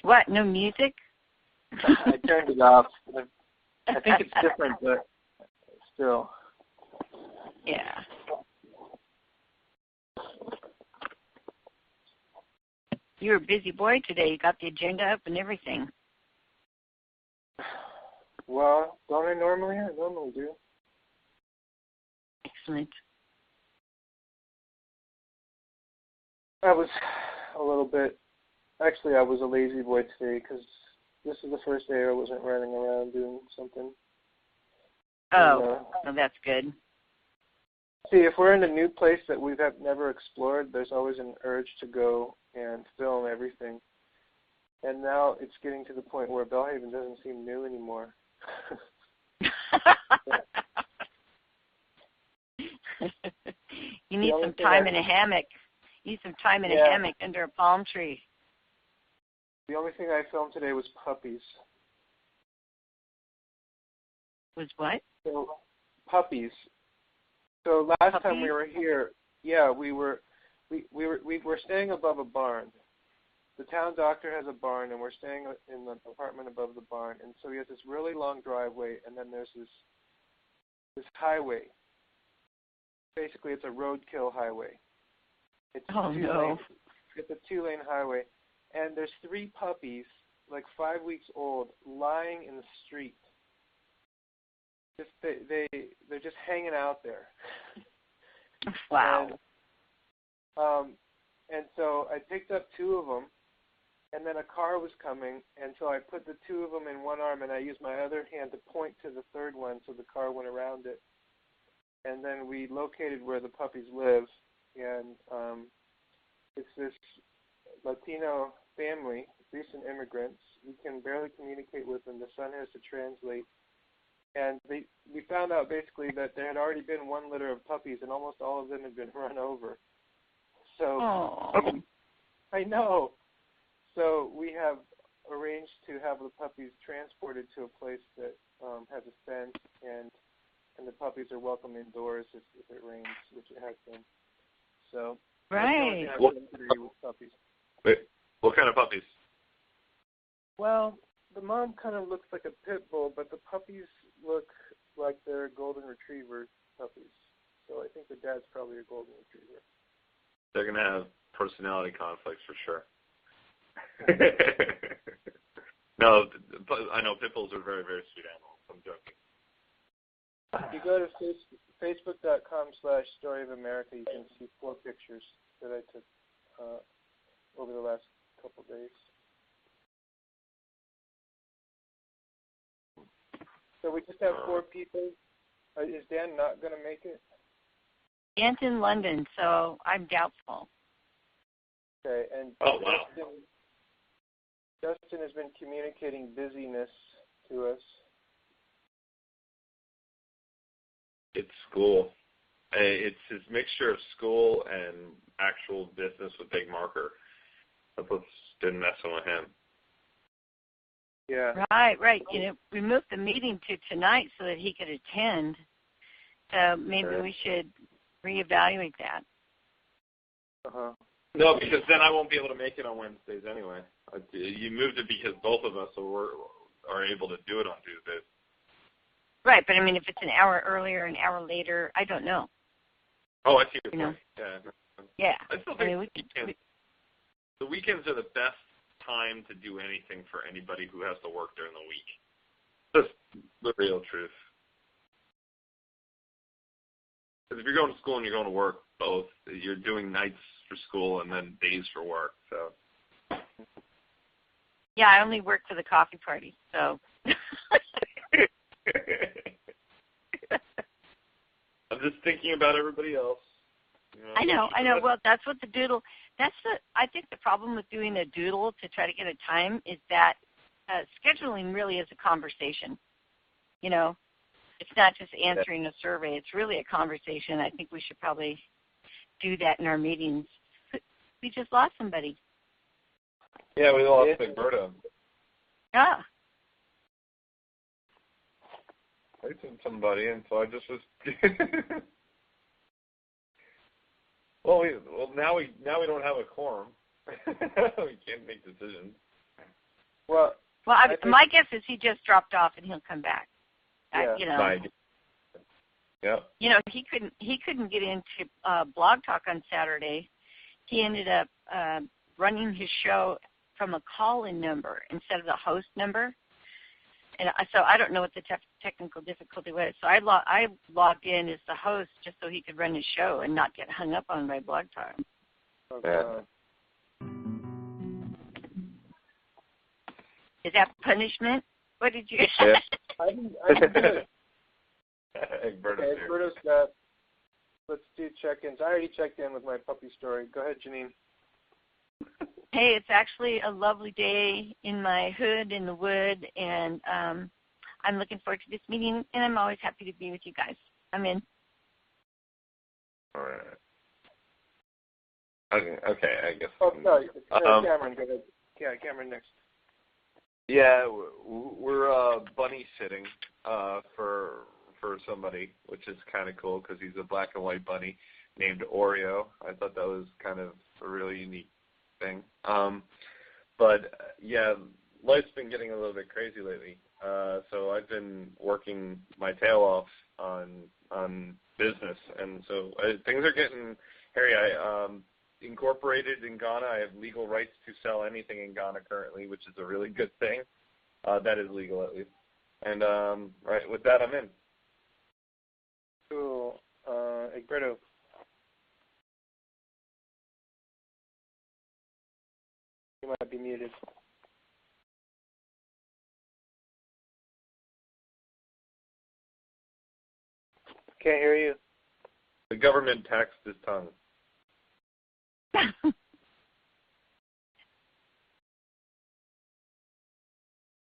What, no music? I turned it off. I think it's different, but still. Yeah. You were a busy boy today. You got the agenda up and everything. Well, don't I normally? I normally do. Excellent. I was a little bit, actually I was a lazy boy today because this is the first day I wasn't running around doing something. Oh, well, that's good. See, if we're in a new place that we've never explored, there's always an urge to go and film everything. And now it's getting to the point where Belhaven doesn't seem new anymore. You need some time in a hammock. You need some time in a hammock under a palm tree. The only thing I filmed today was puppies. Was what? So, puppies. So last time we were here, we were staying above a barn. The town doctor has a barn, and we're staying in the apartment above the barn. And so he has this really long driveway, and then there's this highway. Basically, it's a roadkill highway. It's a two-lane highway, and there's 3 puppies, like 5 weeks old, lying in the street. They're just hanging out there. Wow. And so I picked up 2 of them, and then a car was coming, and so I put the 2 of them in one arm, and I used my other hand to point to the third one, so the car went around it. And then we located where the puppies live, and it's this Latino family, recent immigrants. We can barely communicate with them. The son has to translate. And we found out basically that there had already been 1 litter of puppies, and almost all of them had been run over. So I know. So we have arranged to have the puppies transported to a place that has a fence, and the puppies are welcome indoors if it rains, which it has been. So right. With puppies. Wait, what kind of puppies? Well, the mom kind of looks like a pit bull, but the puppies look like they're golden retriever puppies. So I think the dad's probably a golden retriever. They're going to have personality conflicts for sure. No, I know pit bulls are very, very sweet animals. I'm joking. If you go to facebook.com/Story of America, you can see 4 pictures that I took over the last couple of days. So we just have 4 people. Is Dan not going to make it? Dan's in London, so I'm doubtful. Okay, and oh, wow. Justin has been communicating busyness to us. It's school. It's his mixture of school and actual business with big marker. That's what's been messing with him. Yeah. Right. You know, we moved the meeting to tonight so that he could attend. So maybe we should reevaluate that. No, because then I won't be able to make it on Wednesdays anyway. You moved it because both of us are able to do it on Tuesdays. Right, but I mean, if it's an hour earlier, an hour later, I don't know. Oh, I see your point. Yeah. I still think the weekends are the best time to do anything for anybody who has to work during the week. Just the real truth. Because if you're going to school and you're going to work, both, you're doing nights for school and then days for work. So. Yeah, I only work for the coffee party, so. I'm just thinking about everybody else. You know, I know. Well, that's what the doodle. I think the problem with doing a doodle to try to get a time is that scheduling really is a conversation. You know, it's not just answering a survey. It's really a conversation. I think we should probably do that in our meetings. We just lost somebody. Yeah, we lost Egberto. Yeah. I sent somebody, and so I just was. Well, now we don't have a quorum. We can't make decisions. Well, my guess is he just dropped off and he'll come back. Yeah. Yep. He couldn't get into Blog Talk on Saturday. He ended up running his show from a call-in number instead of the host number. And so I don't know what the technical difficulty was. So I logged in as the host just so he could run his show and not get hung up on by Blog Talk. Okay. Is that punishment? What did you? Yeah. I didn't do it. Egberto's got. Let's do check-ins. I already checked in with my puppy story. Go ahead, Jeanene. Hey, it's actually a lovely day in my hood in the wood, and I'm looking forward to this meeting, and I'm always happy to be with you guys. I'm in. All right. Okay, I guess. Oh, sorry. Cameron, go ahead. Yeah, Cameron next. Yeah, we're bunny sitting for somebody, which is kind of cool because he's a black and white bunny named Oreo. I thought that was kind of a really unique thing. But yeah, life's been getting a little bit crazy lately. So I've been working my tail off on business, and so things are getting hairy. I incorporated in Ghana. I have legal rights to sell anything in Ghana currently, which is a really good thing. That is legal at least. And right with that, I'm in. Cool. Egberto. You might be muted. Can't hear you. The government taxed his tongue.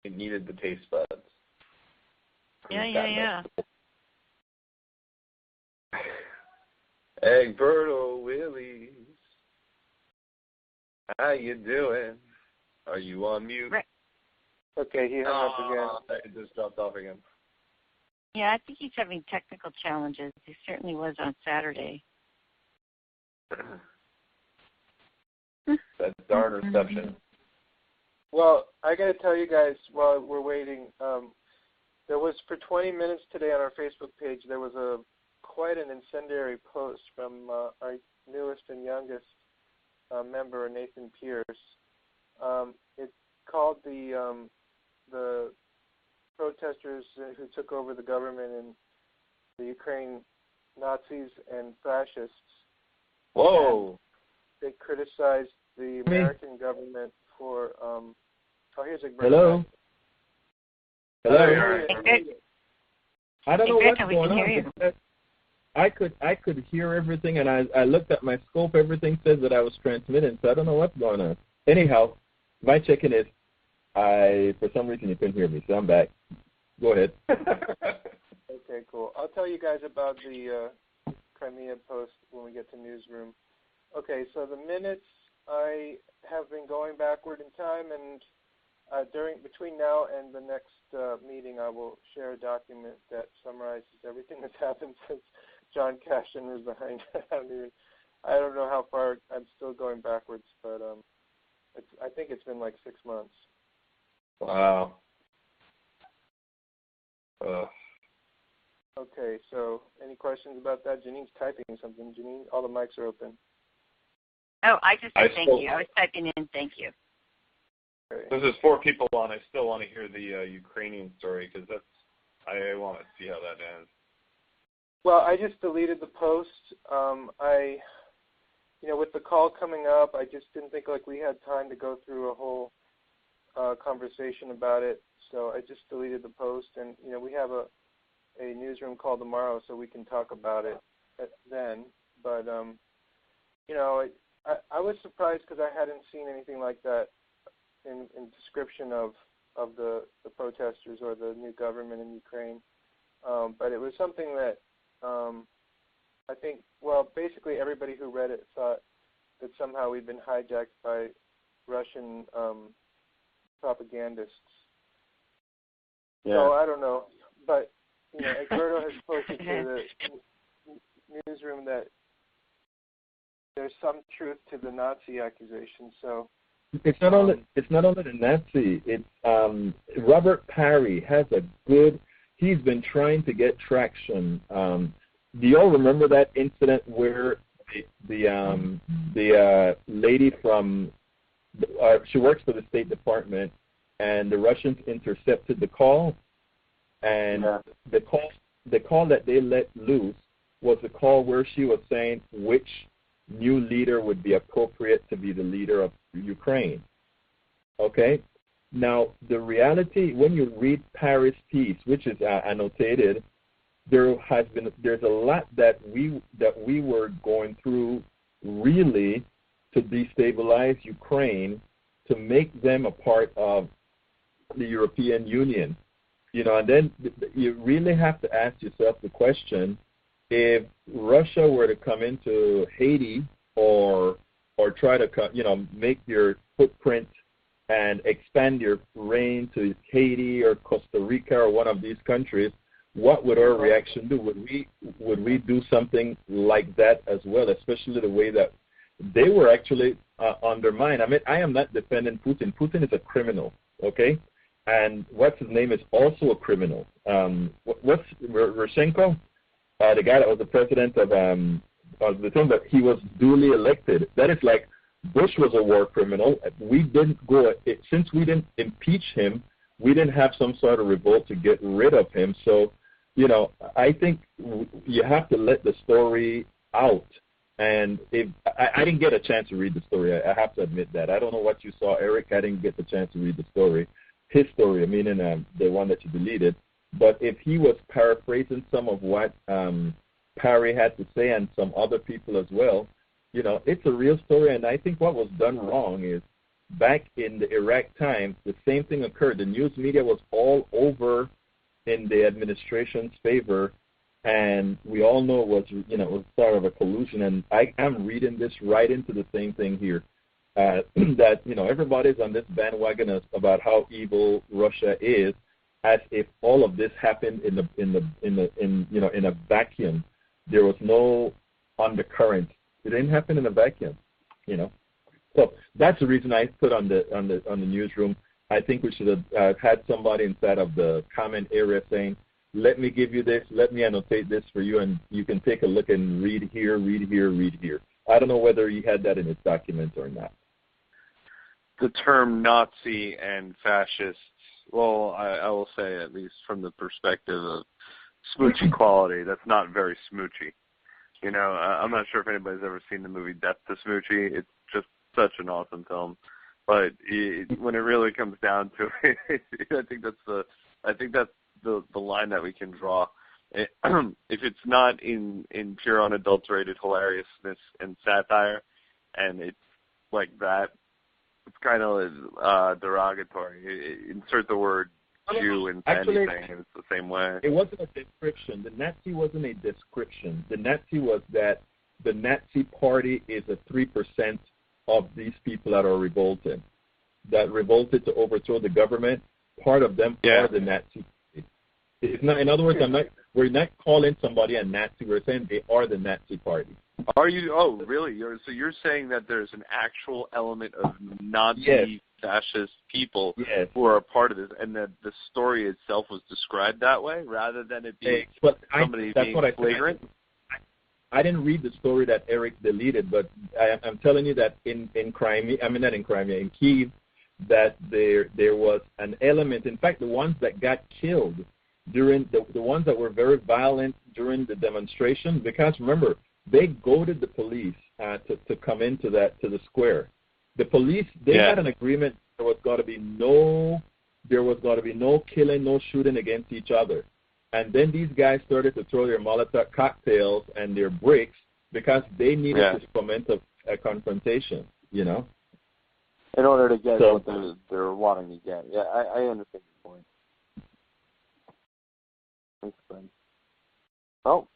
It needed the taste buds. Yeah. Egberto Willies, how you doing? Are you on mute? Right. Okay, he hung up again. It just dropped off again. Yeah, I think he's having technical challenges. He certainly was on Saturday. That darn reception. Well, I got to tell you guys while we're waiting, there was for 20 minutes today on our Facebook page, there was quite an incendiary post from our newest and youngest member, Nathan Pierce. It called the protesters who took over the government in the Ukraine Nazis and fascists. Whoa! And they criticized the American government for. Here's Egberto. Hello. Hello. I don't know what's going on. I could hear everything, and I looked at my scope. Everything says that I was transmitting, so I don't know what's going on. Anyhow, my check-in is, for some reason you couldn't hear me, so I'm back. Go ahead. Okay, cool. I'll tell you guys about the Crimea post when we get to newsroom. Okay, so the minutes, I have been going backward in time, and between now and the next meeting, I will share a document that summarizes everything that's happened since John Cashin resigned. I don't know how far. I'm still going backwards, but I think it's been like 6 months. Wow. Okay, so any questions about that? Jeanene's typing something. Jeanene, all the mics are open. Oh, I just said thank you. I was typing in thank you. Okay. This is 4 people on. I still want to hear the Ukrainian story because I want to see how that ends. Well, I just deleted the post. With the call coming up, I just didn't think like we had time to go through a whole conversation about it. So I just deleted the post, and we have a newsroom call tomorrow, so we can talk about it then. But I was surprised because I hadn't seen anything like that in description of the protesters or the new government in Ukraine. But it was something that I think, basically everybody who read it thought that somehow we'd been hijacked by Russian propagandists. Yeah. So I don't know. But, Egberto has posted to the newsroom that there's some truth to the Nazi accusation. So It's not only the Nazi. It's Robert Parry has a good. He's been trying to get traction. Do you all remember that incident where the lady from she works for the State Department, and the Russians intercepted the call, and the call that they let loose was the call where she was saying which new leader would be appropriate to be the leader of Ukraine. Okay? Now, the reality, when you read Paris' piece, which is annotated, there's a lot that we were going through really to destabilize Ukraine, to make them a part of the European Union. And then you really have to ask yourself the question, if Russia were to come into Haiti or try to make your footprint and expand your reign to Haiti or Costa Rica or one of these countries, what would our reaction do? Would we do something like that as well, especially the way that they were actually undermined? I mean, I am not defending Putin. Putin is a criminal, okay? And what's his name is also a criminal. What's Roshenko? The guy that was the president of the thing, that he was duly elected. That is like Bush was a war criminal. We didn't since we didn't impeach him, we didn't have some sort of revolt to get rid of him. So, I think you have to let the story out. And if I didn't get a chance to read the story, I have to admit that. I don't know what you saw, Eric. I didn't get the chance to read the story. His story, meaning the one that you deleted. But if he was paraphrasing some of what Parry had to say and some other people as well, it's a real story. And I think what was done wrong is back in the Iraq time, the same thing occurred. The news media was all over in the administration's favor, and we all know it was sort of a collusion. And I'm reading this right into the same thing here. That everybody's on this bandwagon about how evil Russia is, as if all of this happened in a vacuum. There was no undercurrent. It didn't happen in a vacuum, So that's the reason I put on the newsroom. I think we should have had somebody inside of the comment area saying, "Let me give you this. Let me annotate this for you, and you can take a look and read here, read here, read here." I don't know whether he had that in his document or not. The term Nazi and fascist, well, I will say, at least from the perspective of smoochy quality, that's not very smoochy. I'm not sure if anybody's ever seen the movie Death to Smoochy. It's just such an awesome film. But when it really comes down to it, I think that's the line that we can draw. If it's not in pure unadulterated hilariousness and satire, and it's like that, it's kind of derogatory. Insert the word Jew into anything, and it's the same way. It wasn't a description. The Nazi wasn't a description. The Nazi was that the Nazi party is a 3% of these people that are revolted to overthrow the government. Part of them are the Nazi party. It's not, in other words, we're not calling somebody a Nazi. We're saying they are the Nazi party. Are you? Oh, really? So you're saying that there's an actual element of Nazi fascist people who are a part of this, and that the story itself was described that way, rather than it being somebody being flagrant? I didn't read the story that Eric deleted, but I'm telling you that in Crimea, not in Crimea, in Kyiv, that there was an element. In fact, the ones that got killed during the ones that were very violent during the demonstration, because remember, they goaded the police to come into the square. The police, they had an agreement. There was going to be no killing, no shooting against each other. And then these guys started to throw their Molotov cocktails and their bricks because they needed to foment a confrontation. In order to get what they're wanting to get. Yeah, I understand your point. Makes sense. Oh.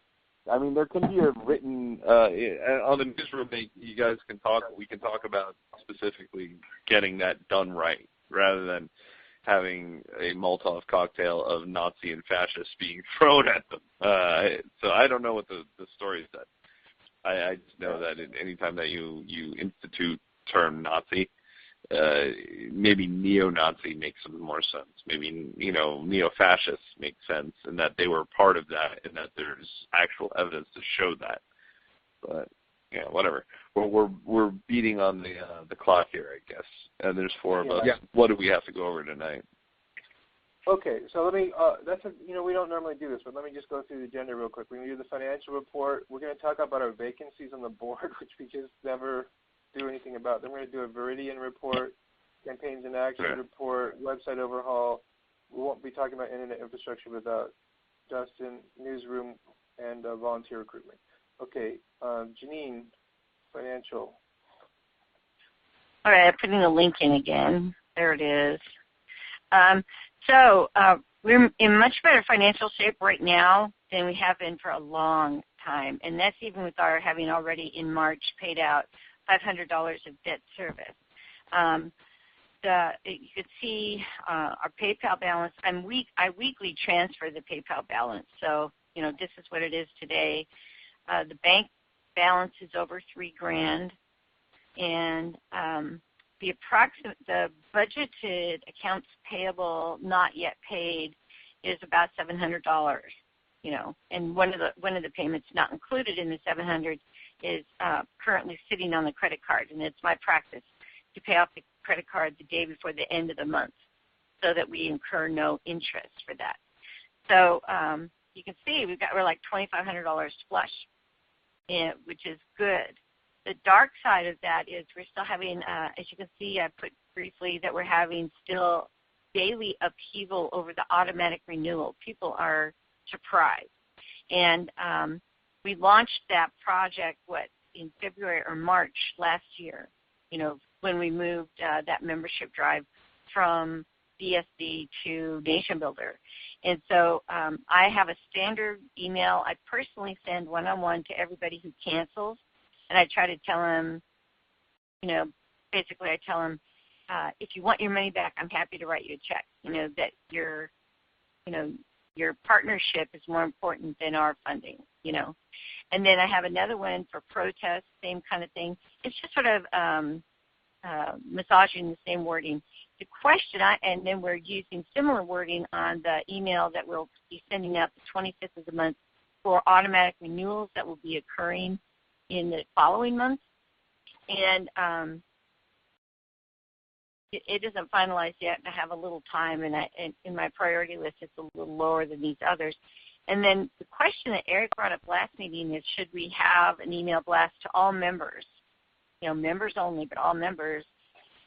I mean, there can be a written on the newsroom. You guys can talk. We can talk about specifically getting that done right, rather than having a Molotov cocktail of Nazi and fascists being thrown at them. So I don't know what the story is. That I just know that any time that you institute term Nazi, maybe neo-Nazi makes some more sense. Maybe, neo-fascist makes sense, and that they were part of that, and that there's actual evidence to show that. But yeah, whatever. Well, we're beating on the clock here, I guess. And there's 4 of us. Yeah. What do we have to go over tonight? Okay, so let me. We don't normally do this, but let me just go through the agenda real quick. We're going to do the financial report. We're going to talk about our vacancies on the board, which we just never do anything about. Then we're going to do a Viridian report, campaigns and action report, website overhaul. We won't be talking about internet infrastructure without Dustin, newsroom, and volunteer recruitment. Okay, Jeanene, financial. All right, I'm putting the link in again. There it is. We're in much better financial shape right now than we have been for a long time, and that's even with our having already in March paid out $500 of debt service. You could see our PayPal balance. I weekly transfer the PayPal balance, so this is what it is today. The bank balance is over $3,000, and the budgeted accounts payable not yet paid is about $700. And one of the payments not included in the $700 is currently sitting on the credit card, and it's my practice to pay off the credit card the day before the end of the month, so that we incur no interest for that. So you can see we're like $2,500 flush, which is good. The dark side of that is we're still having, as you can see, I put briefly that we're having still daily upheaval over the automatic renewal. People are surprised. And we launched that project, in February or March last year, when we moved that membership drive from DSD to Nation Builder. And so I have a standard email I personally send one-on-one to everybody who cancels. And I try to tell them, basically I tell them, if you want your money back, I'm happy to write you a check. That your partnership is more important than our funding. And then I have another one for protests, same kind of thing. It's just sort of massaging the same wording. The question, and then we're using similar wording on the email that we'll be sending out the 25th of the month for automatic renewals that will be occurring in the following months, and it isn't finalized yet, and I have a little time, and in my priority list it's a little lower than these others. And then the question that Eric brought up last meeting is, should we have an email blast to all members, members only, but all members,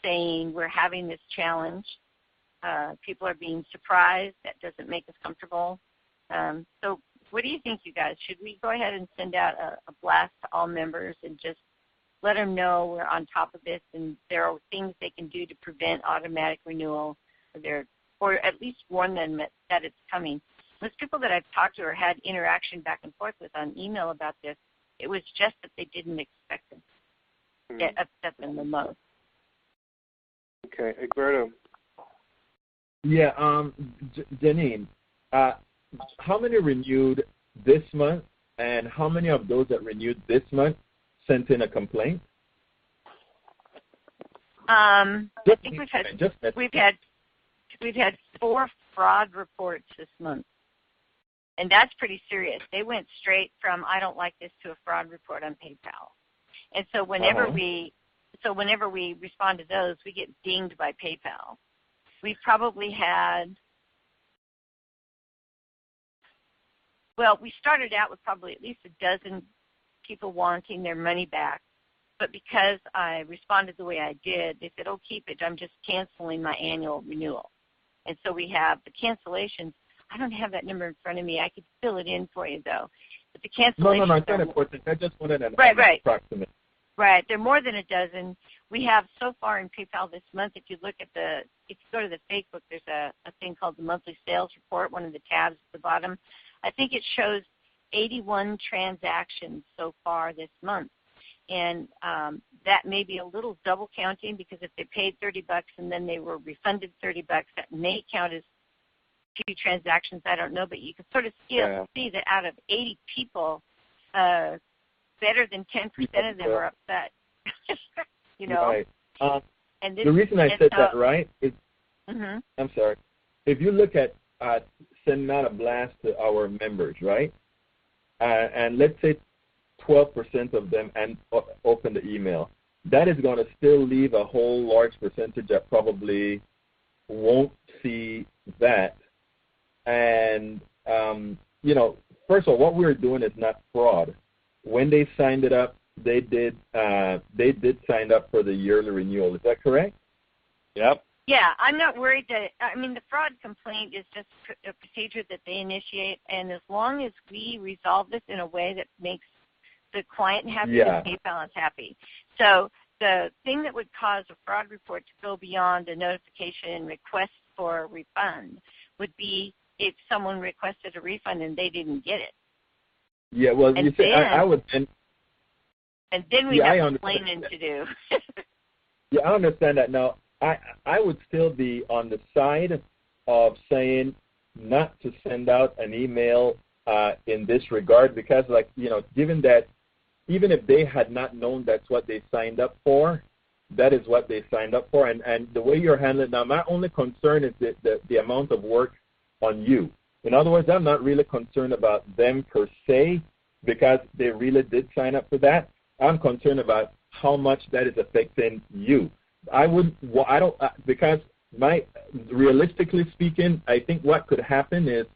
saying we're having this challenge, people are being surprised, that doesn't make us comfortable. So what do you think, you guys? Should we go ahead and send out a blast to all members and just let them know we're on top of this and there are things they can do to prevent automatic renewal, or at least warn them that it's coming? Most people that I've talked to or had interaction back and forth with on email about this, it was just that they didn't expect it. That upset them the most. Okay, Egberto. Yeah, Jeanene, how many renewed this month, and how many of those that renewed this month sent in a complaint? I think we've had 4 fraud reports this month, and that's pretty serious. They went straight from I don't like this to a fraud report on PayPal, and so whenever we respond to those, we get dinged by PayPal. We've probably had. Well, we started out with probably at least a dozen people wanting their money back, but because I responded the way I did, they said, oh, keep it. I'm just canceling my annual renewal. And so we have the cancellations. I don't have that number in front of me. I could fill it in for you, though. But the cancellations. No, it's not important. I just wanted an approximate. Right. There are more than a dozen. We have so far in PayPal this month, if you go to the Facebook, there's a thing called the monthly sales report, one of the tabs at the bottom. I think it shows 81 transactions so far this month. And that may be a little double counting, because if they paid $30 and then they were refunded $30, that may count as 2 transactions. I don't know, but you can sort of see that out of 80 people, better than 10% of them are upset. Right. And this, the reason I said that, right, is, I'm sorry, if you look at sending out a blast to our members, right, and let's say 12% of them open the email, that is going to still leave a whole large percentage that probably won't see that. And, you know, first of all, what we're doing is not fraud. When they signed it up, they did sign up for the yearly renewal. Is that correct? Yep. Yeah, I'm not worried that, I mean, the fraud complaint is just a procedure that they initiate, and as long as we resolve this in a way that makes the client happy and PayPal is happy. So the thing that would cause a fraud report to go beyond a notification and request for a refund would be if someone requested a refund and they didn't get it. Yeah, well, and you see, I would... And then we have explaining to do. Yeah, I understand that. Now, I would still be on the side of saying not to send out an email in this regard because, like, you know, given that even if they had not known that's what they signed up for, that is what they signed up for. And the way you're handling it now, my only concern is the amount of work on you. In other words, I'm not really concerned about them per se because they really did sign up for that. I'm concerned about how much that is affecting you. Because realistically speaking, I think what could happen is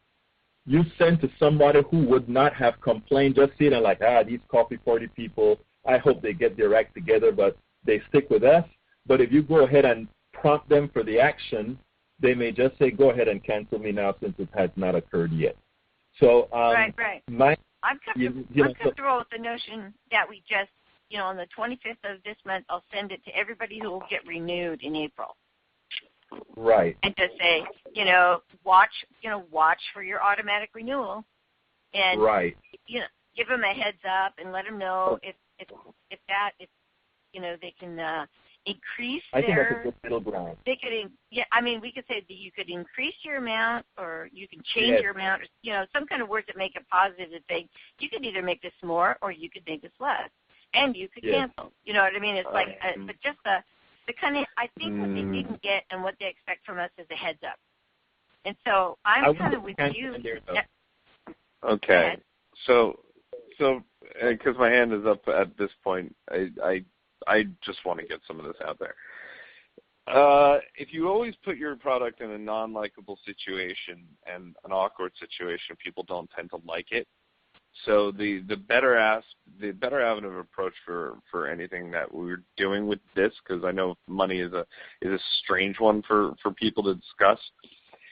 you send to somebody who would not have complained, just sitting like, these coffee party people, I hope they get their act together, but they stick with us. But if you go ahead and prompt them for the action, they may just say, go ahead and cancel me now since it has not occurred yet. So, right. I'm comfortable with the notion that we just, you know, on the 25th of this month, I'll send it to everybody who will get renewed in April. Right. And just say, watch for your automatic renewal, and give them a heads up and let them know if they can increase their. I think that's a good middle ground. They could, we could say that you could increase your amount, or you can change your amount. Some kind of words that make it positive. That say you could either make this more or you could make this less, and you could cancel. You know what I mean? It's like, but just the kind of, I think what they didn't get and what they expect from us is a heads up. And so I'm kind of with you. Okay. So because my hand is up at this point, I just want to get some of this out there. If you always put your product in a non-likable situation and an awkward situation, people don't tend to like it. So the better avenue of approach for anything that we're doing with this, because I know money is a strange one for people to discuss.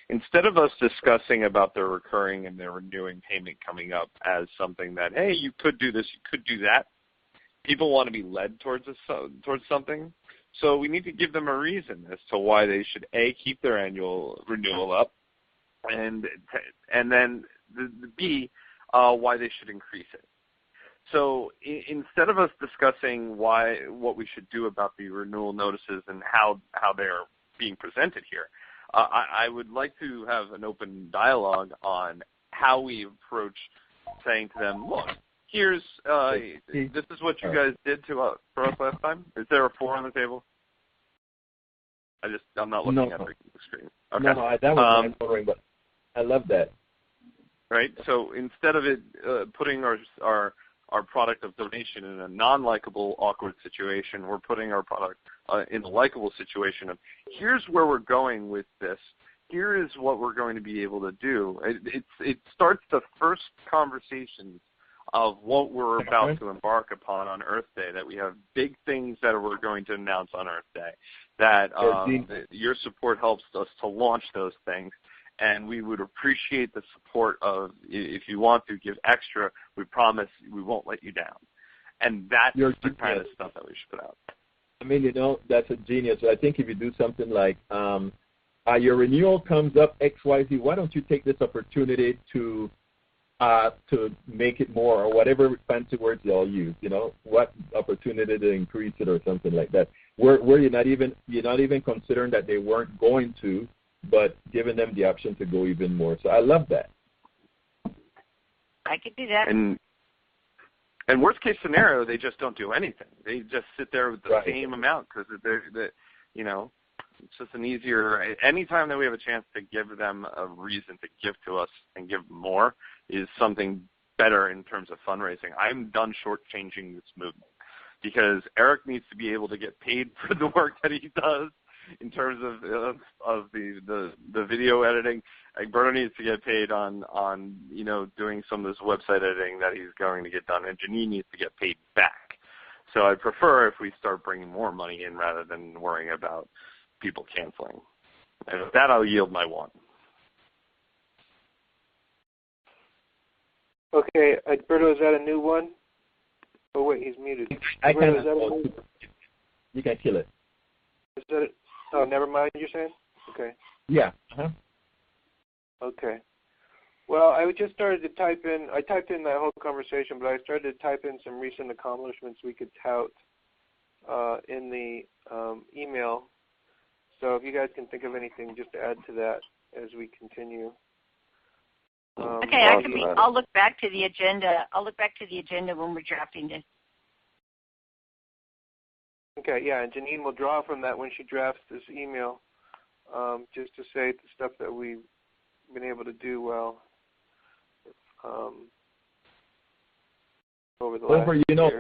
Instead of us discussing about their recurring and their renewing payment coming up as something that, hey, you could do this, you could do that, people want to be led towards something. So we need to give them a reason as to why they should, A, keep their annual renewal up, and then B, why they should increase it. So instead of us discussing what we should do about the renewal notices and how they're being presented here, I would like to have an open dialogue on how we approach saying to them, look, here's this is what you guys did for us last time. Is there a 4 on the table? I'm not looking at the screen. Okay. No, that was my wondering, but I love that. Right. So instead of it putting our product of donation in a non-likable, awkward situation, we're putting our product in a likable situation of, here's where we're going with this. Here is what we're going to be able to do. It starts the first conversations of what we're about to embark upon on Earth Day, that we have big things that we're going to announce on Earth Day, that your support helps us to launch those things. And we would appreciate the support of, if you want to give extra, we promise we won't let you down. And that's the kind of stuff that we should put out. I mean, that's a genius. I think if you do something like, your renewal comes up XYZ, why don't you take this opportunity to make it more, or whatever fancy words they all use, what opportunity to increase it or something like that, where you're not even considering that they weren't going to, but giving them the option to go even more. So I love that. I could do that. And worst case scenario, they just don't do anything. They just sit there with the same amount because you know, it's just an easier, anytime that we have a chance to give them a reason to give to us and give more is something better in terms of fundraising. I'm done shortchanging this movement because Eric needs to be able to get paid for the work that he does in terms of the video editing. Egberto needs to get paid on you know, doing some of this website editing that he's going to get done, and Jeanene needs to get paid back. So I prefer if we start bringing more money in rather than worrying about people canceling. And with that, I'll yield my one. Okay, Egberto, is that a new one? Oh wait, he's muted. I Egberto, can. You can kill it. Is that it? Oh, never mind. You're saying? Okay. Yeah. Uh-huh. Okay. Well, I just started to type in. I typed in that whole conversation, but I started to type in some recent accomplishments we could tout in the email. So if you guys can think of anything, just to add to that as we continue. Okay, I'll look back to the agenda. I'll look back to the agenda when we're drafting this. Okay, yeah, and Jeanene will draw from that when she drafts this email, just to say the stuff that we've been able to do well over the last year. You know,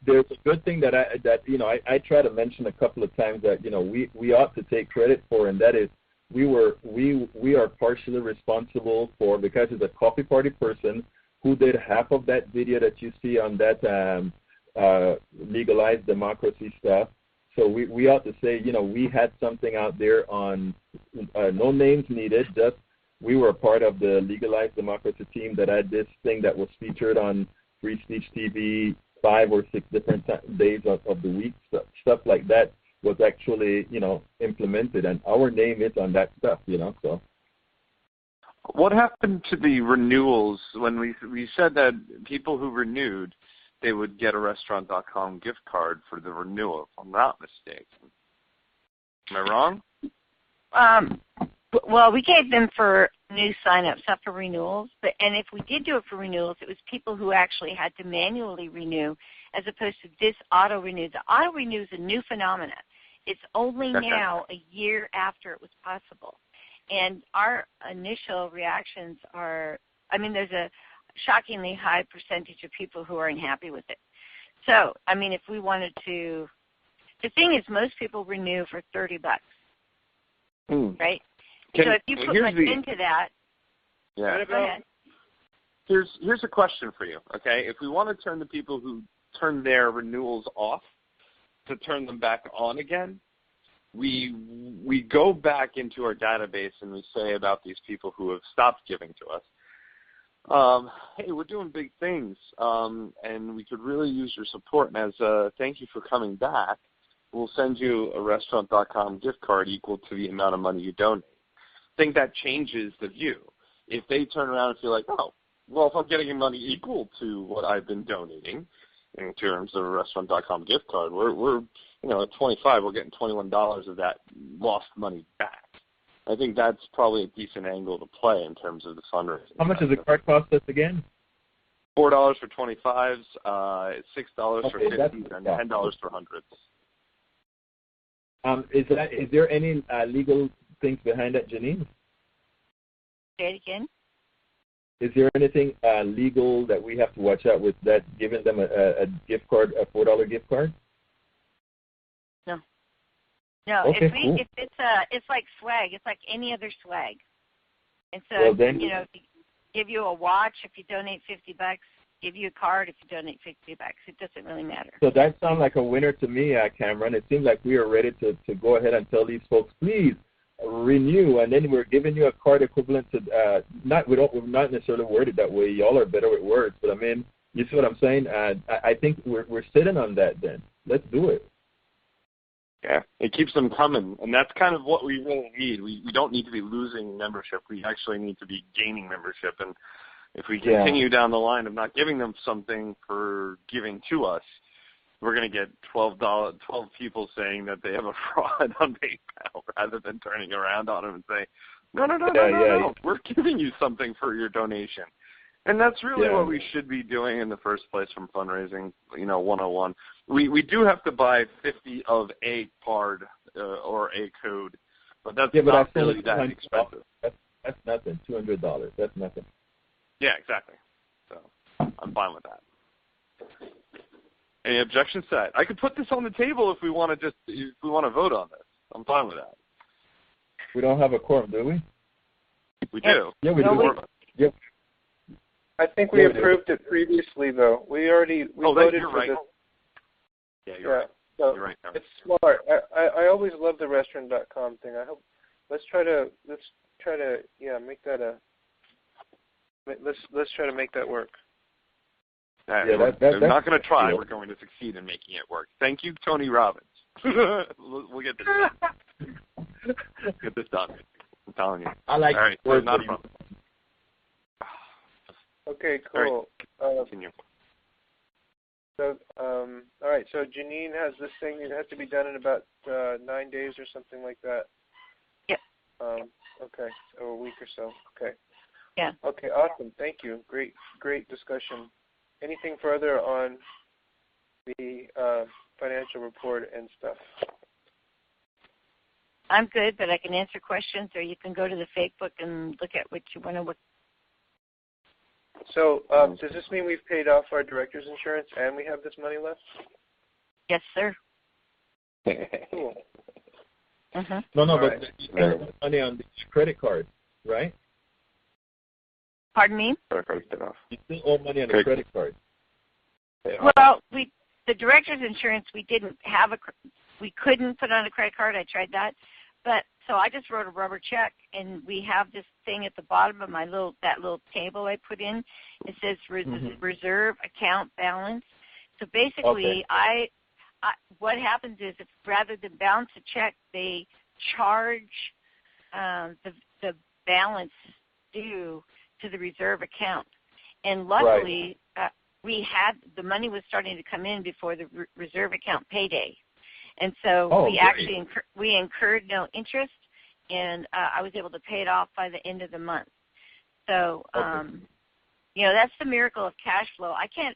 there's a good thing that I try to mention a couple of times that, you know, we ought to take credit for, and that is we are partially responsible for, because it's a coffee party person who did half of that video that you see on that legalized democracy stuff. So we ought to say, you know, we had something out there on no names needed, just we were a part of the legalized democracy team that had this thing that was featured on Free Speech TV 5 or 6 different days of the week. Stuff like that was actually, you know, implemented, and our name is on that stuff, you know. So what happened to the renewals when we said that people who renewed, they would get a restaurant.com gift card for the renewal, if I'm not mistaken? Am I wrong? Well, we gave them for new signups, not for renewals. And if we did do it for renewals, it was people who actually had to manually renew, as opposed to this auto renew. The auto renew is a new phenomenon. It's only now, a year after it was possible. And our initial reactions are, I mean, there's a shockingly high percentage of people who are unhappy with it. So, I mean, if we wanted to, the thing is, most people renew for $30, right? So if you put much into that, yeah. Go ahead. Here's a question for you, okay? If we want to turn the people who turn their renewals off to turn them back on again, we go back into our database and we say about these people who have stopped giving to us, hey, we're doing big things, and we could really use your support. And as a thank you for coming back, we'll send you a restaurant.com gift card equal to the amount of money you donate. I think that changes the view. If they turn around and feel like, oh, well, if I'm getting money equal to what I've been donating in terms of a restaurant.com gift card, we're you know, at 25, we're getting $21 of that lost money back. I think that's probably a decent angle to play in terms of the fundraising. How much does the card cost us again? $4 for 25s, $6 for 50s, and $10 for 100s. Is there any legal things behind that, Jeanene? Say it again. Is there anything legal that we have to watch out with that giving them a gift card, a $4 gift card? No. Okay, cool. If it's like swag. It's like any other swag. And so, well, then, you know, give you a watch if you donate $50. Give you a card if you donate $50. It doesn't really matter. So that sounds like a winner to me, Cameron. It seems like we are ready to go ahead and tell these folks, please renew, and then we're giving you a card equivalent to we're not necessarily worded that way. Y'all are better with words, but I mean, you see what I'm saying? I think we're sitting on that. Then let's do it. Yeah, it keeps them coming, and that's kind of what we really need. We don't need to be losing membership. We actually need to be gaining membership, and if we continue down the line of not giving them something for giving to us, we're going to get 12 people saying that they have a fraud on PayPal rather than turning around on them and saying, no, we're giving you something for your donation. And that's really what we should be doing in the first place from fundraising, 101. We do have to buy 50 of a card or a code, but that's but not really that expensive. That's nothing. $200. That's nothing. Yeah, exactly. So I'm fine with that. Any objections to that? I could put this on the table if we want to vote on this. I'm fine with that. We don't have a quorum, do we? We do. Yeah, we do. Yep. I think we approved it previously, though. We voted you're for right. this. Yeah, you're right. So you're right. it's smart. I always love the restaurant.com thing. I hope let's try to make that let's try to make that work. We're not going to try. We're going to succeed in making it work. Thank you, Tony Robbins. We'll get this done. Get this done. I'm telling you. I like. All right, so not a problem. Okay, cool. Continue. So, all right. So Jeanene has this thing. It has to be done in about 9 days or something like that. Yep. Okay. So a week or so. Okay. Yeah. Okay. Awesome. Thank you. Great discussion. Anything further on the financial report and stuff? I'm good, but I can answer questions, or you can go to the Facebook and look at what you want to look. So does this mean we've paid off our director's insurance and we have this money left? Yes, sir. Cool. Mm-hmm. No, but you spent money on the credit card, right? Pardon me? You still owe money on the credit card. Well, the director's insurance, we couldn't put on a credit card. I tried that. But so I just wrote a rubber check, and we have this thing at the bottom of that little table I put in. It says reserve account balance. So basically, what happens is, if rather than bounce a check, they charge the balance due to the reserve account. And luckily, we had the money was starting to come in before the reserve account payday. And so we incurred no interest, and I was able to pay it off by the end of the month. So, that's the miracle of cash flow. I can't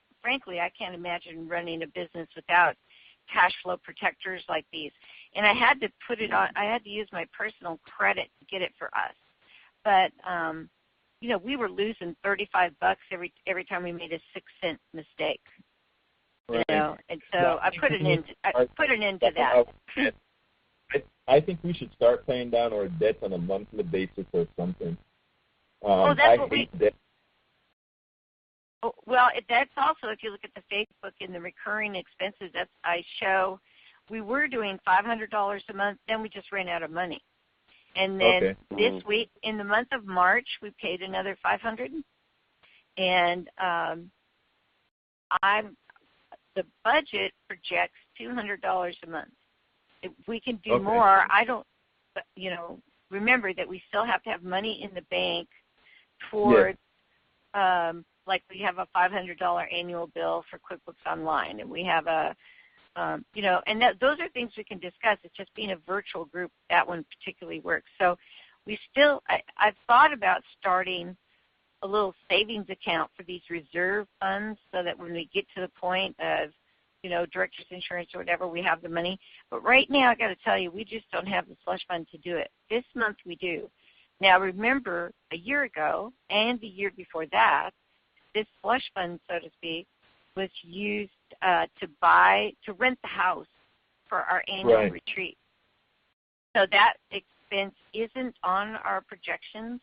imagine running a business without cash flow protectors like these. And I had to put it on. I had to use my personal credit to get it for us. But we were losing $35 every time we made a 6-cent mistake. Right. And so I put an end to that. I think we should start paying down our debts on a monthly basis or something. That's what debt. Well, that's also, if you look at the Facebook and the recurring expenses, we were doing $500 a month, then we just ran out of money. And then this week, in the month of March, we paid another $500. And the budget projects $200 a month. If we can do more, remember that we still have to have money in the bank towards, like we have a $500 annual bill for QuickBooks Online, and we have those are things we can discuss. It's just being a virtual group, that one particularly works. So I've thought about starting a little savings account for these reserve funds so that when we get to the point of, director's insurance or whatever, we have the money. But right now, I got to tell you, we just don't have the slush fund to do it. This month we do. Now, remember, a year ago and the year before that, this slush fund, so to speak, was used to rent the house for our annual retreat. So that expense isn't on our projections,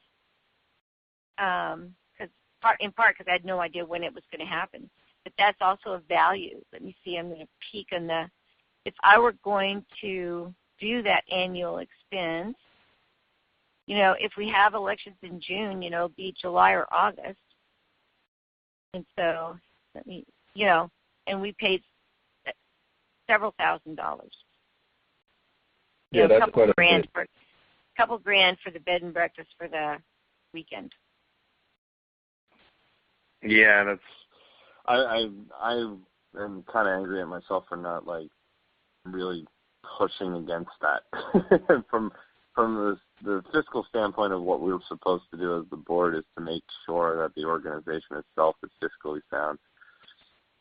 in part because I had no idea when it was going to happen. But that's also a value. Let me see. I'm going to peek on if I were going to do that annual expense, if we have elections in June, it'll be July or August. And so, and we paid several $1,000s. Yeah, that's quite couple grand for the bed and breakfast for the weekend. Yeah, that's. I am kind of angry at myself for not really pushing against that. from the fiscal standpoint of what we were supposed to do as the board is to make sure that the organization itself is fiscally sound.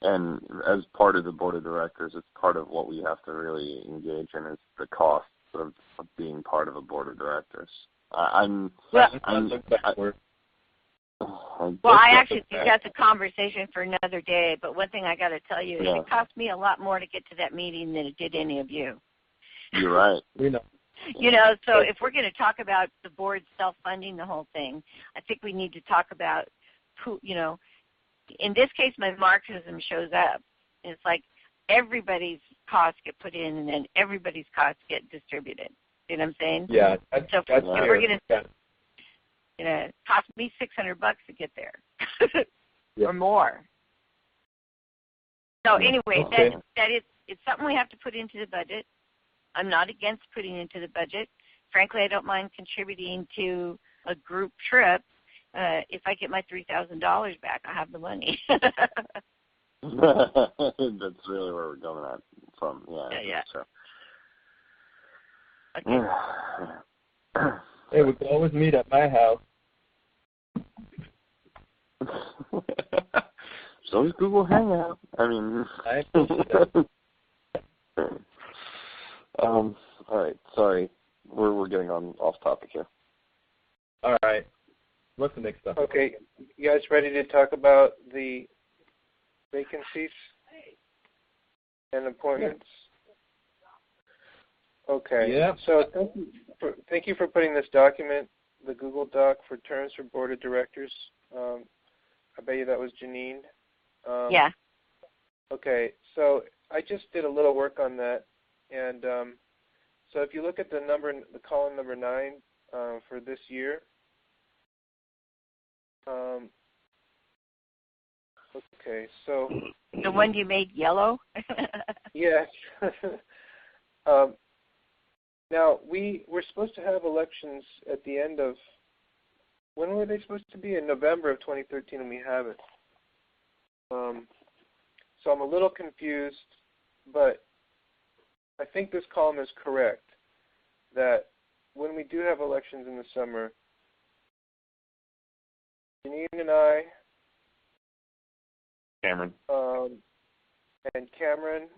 And as part of the board of directors, it's part of what we have to really engage in is the costs of being part of a board of directors. I actually think that's a conversation for another day, but one thing I got to tell you is it cost me a lot more to get to that meeting than it did any of you. You're right. We know. So if we're going to talk about the board self-funding the whole thing, I think we need to talk about who, in this case, my Marxism shows up. It's like everybody's costs get put in and then everybody's costs get distributed. You know what I'm saying? Yeah. So if we're going to cost me $600 to get there or more. So anyway, it's something we have to put into the budget. I'm not against putting into the budget. Frankly, I don't mind contributing to a group trip. If I get my $3,000 back, I have the money. That's really where we're going at from. Yeah. So. Okay. Hey, we can always meet at my house. So is Google Hangout. I mean. All right. Sorry, we're getting off topic here. All right. What's the next stuff? Okay, you guys ready to talk about the vacancies and appointments? Okay. Yeah. So thank you for putting this document, the Google Doc for terms for board of directors. I bet you that was Jeanene. Yeah. Okay. So I just did a little work on that, and so if you look at the column number 9 for this year. Okay, so the one you made yellow. Yes. Now we're supposed to have elections at the end of. When were they supposed to be? In November of 2013, and we haven't. So I'm a little confused, but I think this column is correct. That when we do have elections in the summer, Jeanene and I, Cameron, and Cameron,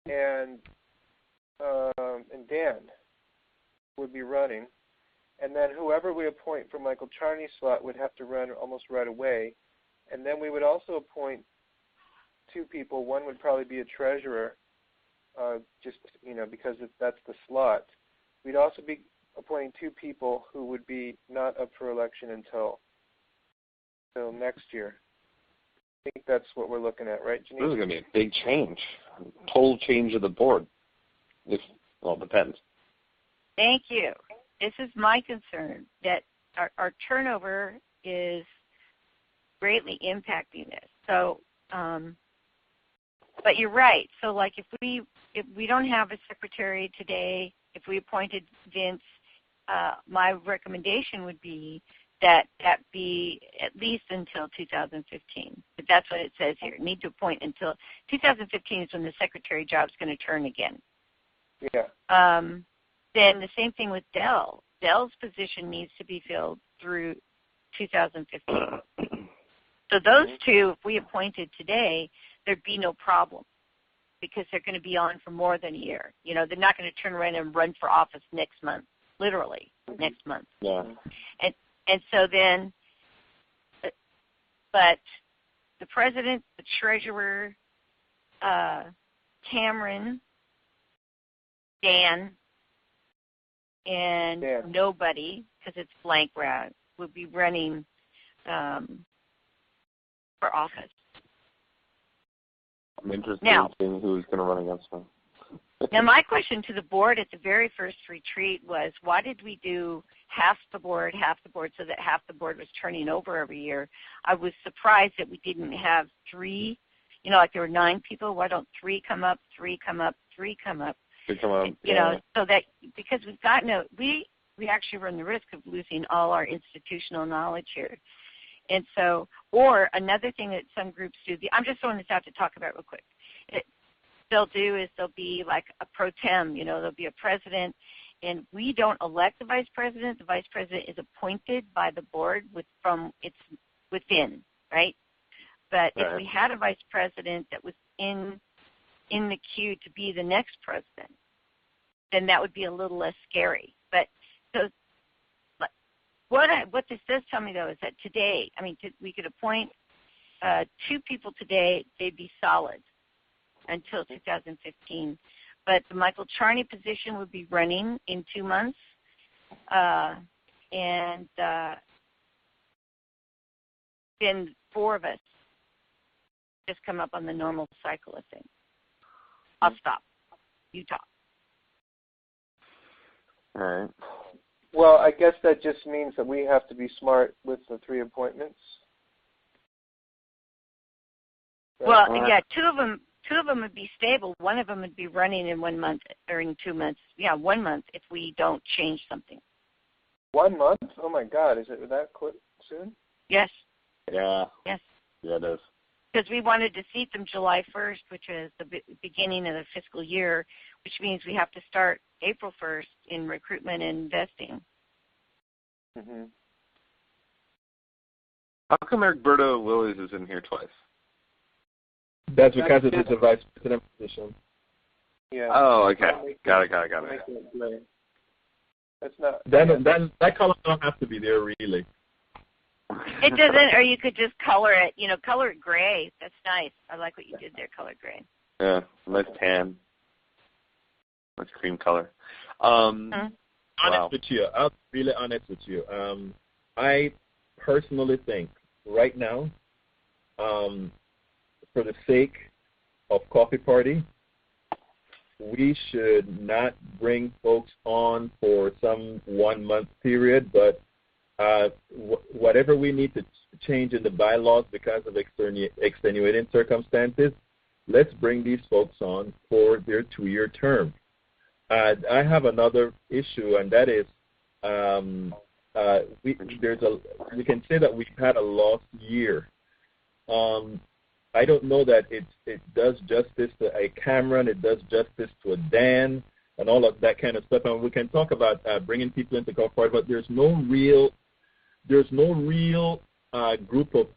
and Dan would be running, and then whoever we appoint for Michael Charney's slot would have to run almost right away, and then we would also appoint 2 people. One would probably be a treasurer, because that's the slot. We'd also be appointing 2 people who would be not up for election until next year. I think that's what we're looking at, right, Jeanene? This is going to be a big change, total change of the board. It depends. Thank you. This is my concern, that our turnover is greatly impacting this. So, but you're right. So, like, if we don't have a secretary today, if we appointed Vince, my recommendation would be that be at least until 2015. But that's what it says here. Need to appoint until 2015 is when the secretary job is going to turn again. Yeah. Then the same thing with Dell. Dell's position needs to be filled through 2015. So those 2, if we appointed today, there'd be no problem because they're going to be on for more than a year. They're not going to turn around and run for office next month, literally next month. Yeah. And so then, but the president, the treasurer, Cameron, Dan, and nobody, because it's blank route, would be running for office. I'm interested in seeing who's going to run against me. Now, my question to the board at the very first retreat was, why did we do half the board, so that half the board was turning over every year? I was surprised that we didn't have 3, like there were 9 people. Why don't 3 come up, 3 come up, 3 come up? So that, because we actually run the risk of losing all our institutional knowledge here. And so, or another thing that some groups do, I'm just throwing this out to talk about real quick. They'll be like a pro tem, there'll be a president, and we don't elect the vice president. The vice president is appointed by the board it's within, right? But if we had a vice president that was in the queue to be the next president, then that would be a little less scary. But so what this does tell me, though, is that today, we could appoint 2 people today, they'd be solid until 2015. But the Michael Charney position would be running in 2 months, and then 4 of us just come up on the normal cycle of things. I'll stop. You talk. All right. Well, I guess that just means that we have to be smart with the 3 appointments. Right? Well, yeah, 2 of them would be stable. 1 of them would be running in 1 month or in 2 months. Yeah, 1 month if we don't change something. 1 month? Oh my God, is it that quick soon? Yes. Yeah. Yes. Yeah, it is. Because we wanted to seat them July 1st, which is the beginning of the fiscal year, which means we have to start April 1st in recruitment and investing. Mm-hmm. How come Egberto Willies is in here twice? That's because it is a vice president position. Yeah. Oh, okay. Got it. That's not. That color don't have to be there, really. It doesn't, or you could just color it, color it gray. That's nice. I like what you did there, color gray. Yeah, nice tan. Nice cream color. Honest with you, I'll be really honest with you. I personally think right now, for the sake of Coffee Party, we should not bring folks on for some 1 month period, but whatever we need to change in the bylaws because of extenuating circumstances, let's bring these folks on for their 2-year term. I have another issue, and that is we can say that we've had a lost year. I don't know that it does justice to a Cameron, it does justice to a Dan, and all of that kind of stuff. And we can talk about bringing people into Coffee Party, but there's no real group of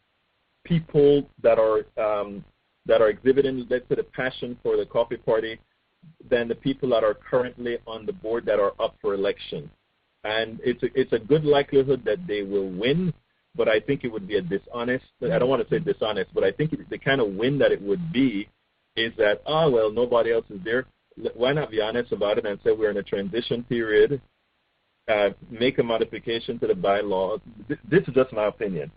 people that are exhibiting, let's say, the passion for the Coffee Party than the people that are currently on the board that are up for election. And it's a good likelihood that they will win, but I think it would be a dishonest, I don't want to say dishonest, but I think the kind of win that it would be is that, nobody else is there. Why not be honest about it and say we're in a transition period, make a modification to the bylaws. This is just my opinion.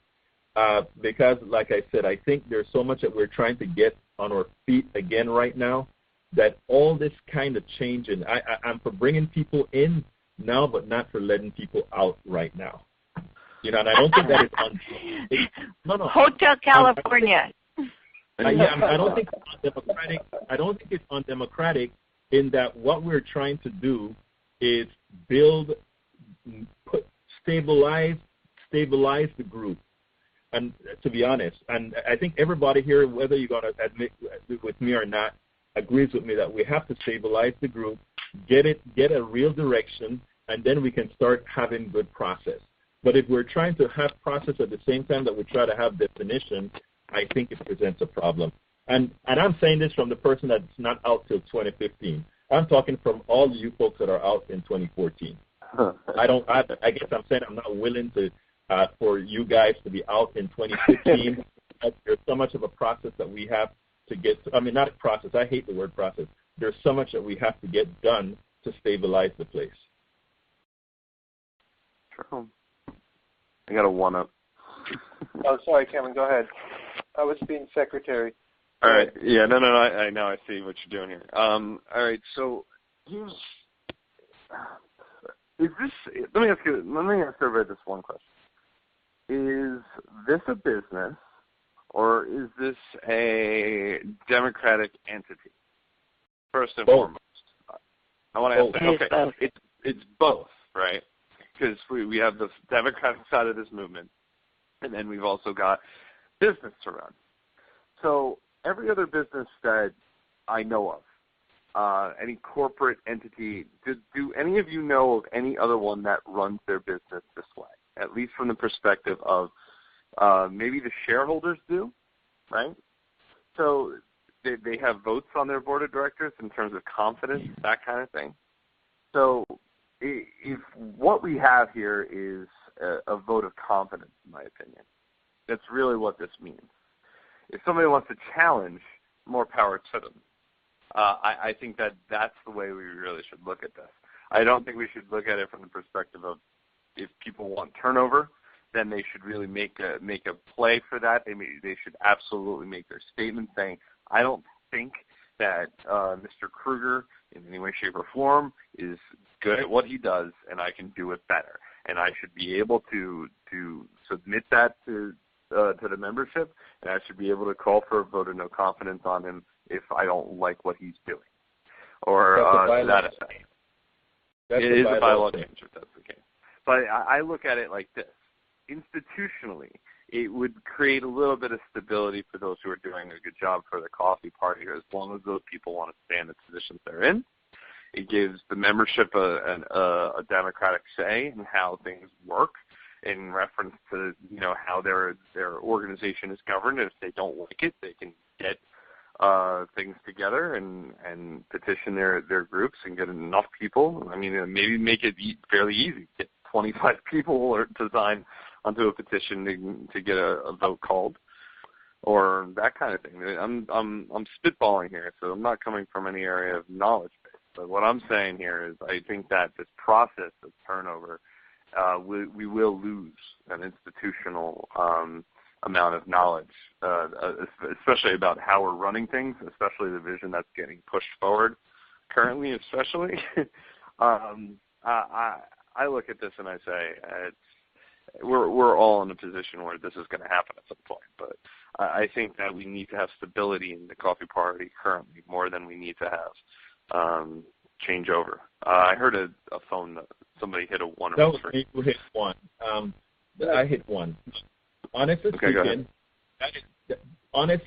Because, like I said, I think there's so much that we're trying to get on our feet again right now that all this kind of changing, I'm for bringing people in now, but not for letting people out right now. And I don't think that it's Hotel California. I don't think it's undemocratic. I don't think it's undemocratic in that what we're trying to do is stabilize the group. And to be honest, and I think everybody here, whether you're going to admit with me or not, agrees with me that we have to stabilize the group, get a real direction, and then we can start having good process. But if we're trying to have process at the same time that we try to have definition, I think it presents a problem. And I'm saying this from the person that's not out till 2015. I'm talking from all you folks that are out in 2014. I guess I'm saying I'm not willing to for you guys to be out in 2015. There's so much of a process that we have to get to, not a process. I hate the word process. There's so much that we have to get done to stabilize the place. True. I got a 1-up. Oh, sorry, Cameron. Go ahead. I was being secretary. All right. Yeah. No. I know. I see what you're doing here. All right. So here's. Is this? Let me ask everybody this one question. Is this a business, or is this a democratic entity? First and foremost, I want to ask that. Okay, it's both, right? Because we have the democratic side of this movement, and then we've also got business to run. So every other business that I know of, any corporate entity, do any of you know of any other one that runs their business this way? At least from the perspective of maybe the shareholders do, right? So they have votes on their board of directors in terms of confidence, that kind of thing. So if what we have here is a vote of confidence, in my opinion, that's really what this means. If somebody wants to challenge, more power to them. I think that's the way we really should look at this. I don't think we should look at it from the perspective of if people want turnover, then they should really make a play for that. They should absolutely make their statement saying, I don't think that Mr. Kruger in any way, shape, or form is good at what he does, and I can do it better. And I should be able to submit that to the membership, and I should be able to call for a vote of no confidence on him if I don't like what he's doing. Or to that effect. It is a bylaw change if that's the case. But I look at it like this. Institutionally, it would create a little bit of stability for those who are doing a good job for the coffee party, as long as those people want to stay in the positions they're in. It gives the membership a democratic say in how things work in reference to, how their organization is governed. If they don't like it, they can get things together and petition their groups and get enough people. I mean, maybe make it fairly easy. Get 25 people to sign onto a petition to get a vote called, or that kind of thing. I'm spitballing here, so I'm not coming from any area of knowledge base. But what I'm saying here is I think that this process of turnover, we will lose an institutional amount of knowledge, especially about how we're running things, especially the vision that's getting pushed forward currently, especially. I look at this and I say we're all in a position where this is going to happen at some point. But I think that we need to have stability in the coffee party currently more than we need to have changeover. I heard a phone that somebody hit a one. No, you hit one. I hit one. Honestly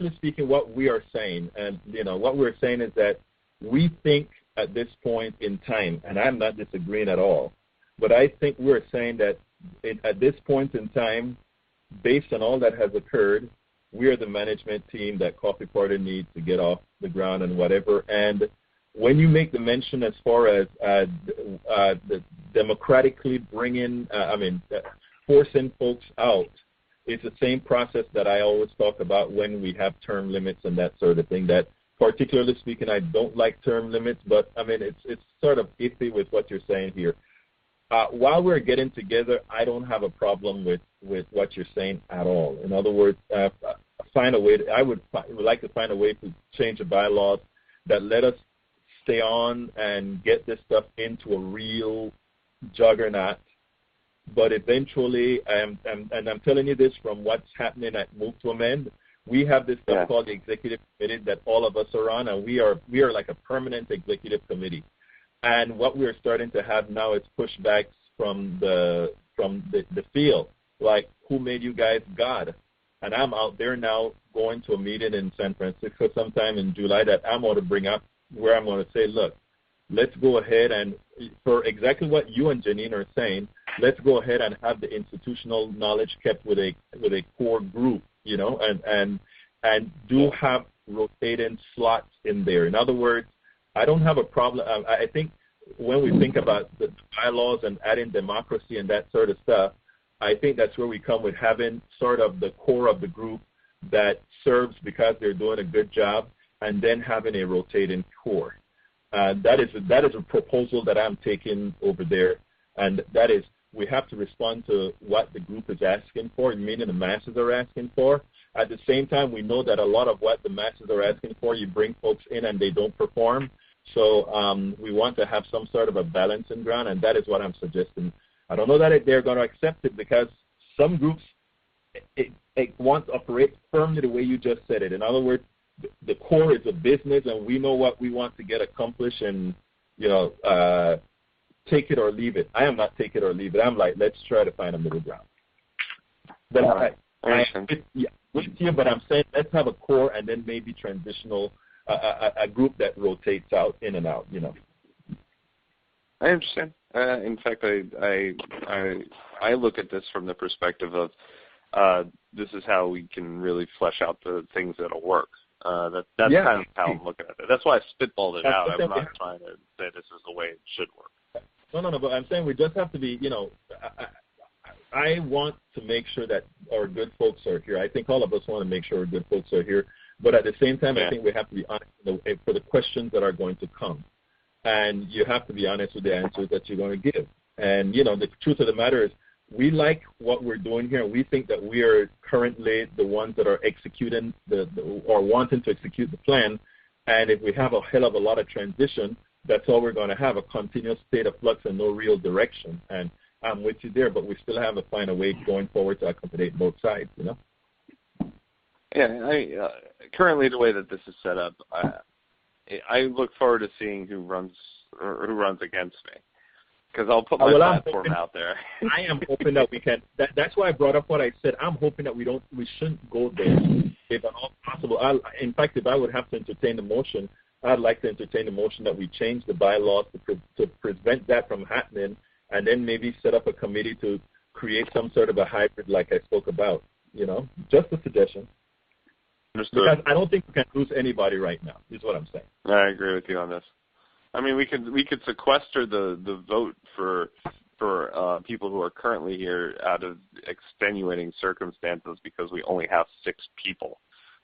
speaking, what we are saying, and what we're saying is that we think at this point in time, and I'm not disagreeing at all, but I think we're saying that at this point in time, based on all that has occurred, we are the management team that Coffee Party needs to get off the ground and whatever. And when you make the mention as far as the democratically bringing, forcing folks out, it's the same process that I always talk about when we have term limits and that sort of thing. That, particularly speaking, I don't like term limits, but it's sort of iffy with what you're saying here. While we're getting together, I don't have a problem with what you're saying at all. In other words, find a way. I would like to find a way to change the bylaws that let us stay on and get this stuff into a real juggernaut. But eventually, and I'm telling you this from what's happening at Move to Amend, we have this stuff called the executive committee that all of us are on, and we are like a permanent executive committee. And what we're starting to have now is pushbacks from the field, like, who made you guys God? And I'm out there now going to a meeting in San Francisco sometime in July that I'm going to bring up, where I'm going to say, look, let's go ahead and, for exactly what you and Jeanene are saying, let's go ahead and have the institutional knowledge kept with a core group, and do have rotating slots in there. In other words, I don't have a problem. I think when we think about the bylaws and adding democracy and that sort of stuff, I think that's where we come with having sort of the core of the group that serves because they're doing a good job, and then having a rotating core. That is a proposal that I'm taking over there, and that is, we have to respond to what the group is asking for, meaning the masses are asking for. At the same time, we know that a lot of what the masses are asking for, you bring folks in and they don't perform. So we want to have some sort of a balancing ground, and that is what I'm suggesting. I don't know that they're going to accept it, because some groups want to operate firmly the way you just said it. In other words, the core is a business, and we know what we want to get accomplished, and take it or leave it. I am not take it or leave it. I'm like, let's try to find a middle ground. But with you, but I'm saying let's have a core and then maybe transitional, a group that rotates out, in and out. I understand. In fact, I look at this from the perspective of this is how we can really flesh out the things that'll work. That's kind of how I'm looking at it. That's why I spitballed it out. I'm not trying to say this is the way it should work. No, but I'm saying we just have to be, I want to make sure that our good folks are here. I think all of us want to make sure our good folks are here. But at the same time, I think we have to be honest for the questions that are going to come. And you have to be honest with the answers that you're going to give. And, the truth of the matter is we like what we're doing here. We think that we are currently the ones that are executing or wanting to execute the plan. And if we have a hell of a lot of transition, that's all we're going to have, a continuous state of flux and no real direction. And I'm with you there, but we still have to find a way going forward to accommodate both sides, Yeah, currently the way that this is set up, I look forward to seeing who runs against me, because I'll put my platform out there. I am hoping that we can. That's why I brought up what I said. I'm hoping that we shouldn't go there if at all possible. In fact, if I would have to entertain the motion, I'd like to entertain the motion that we change the bylaws to prevent that from happening, and then maybe set up a committee to create some sort of a hybrid like I spoke about. Just a suggestion. Understood. Because I don't think we can lose anybody right now, is what I'm saying. I agree with you on this. I mean, we could sequester the vote for people who are currently here out of extenuating circumstances because we only have 6 people.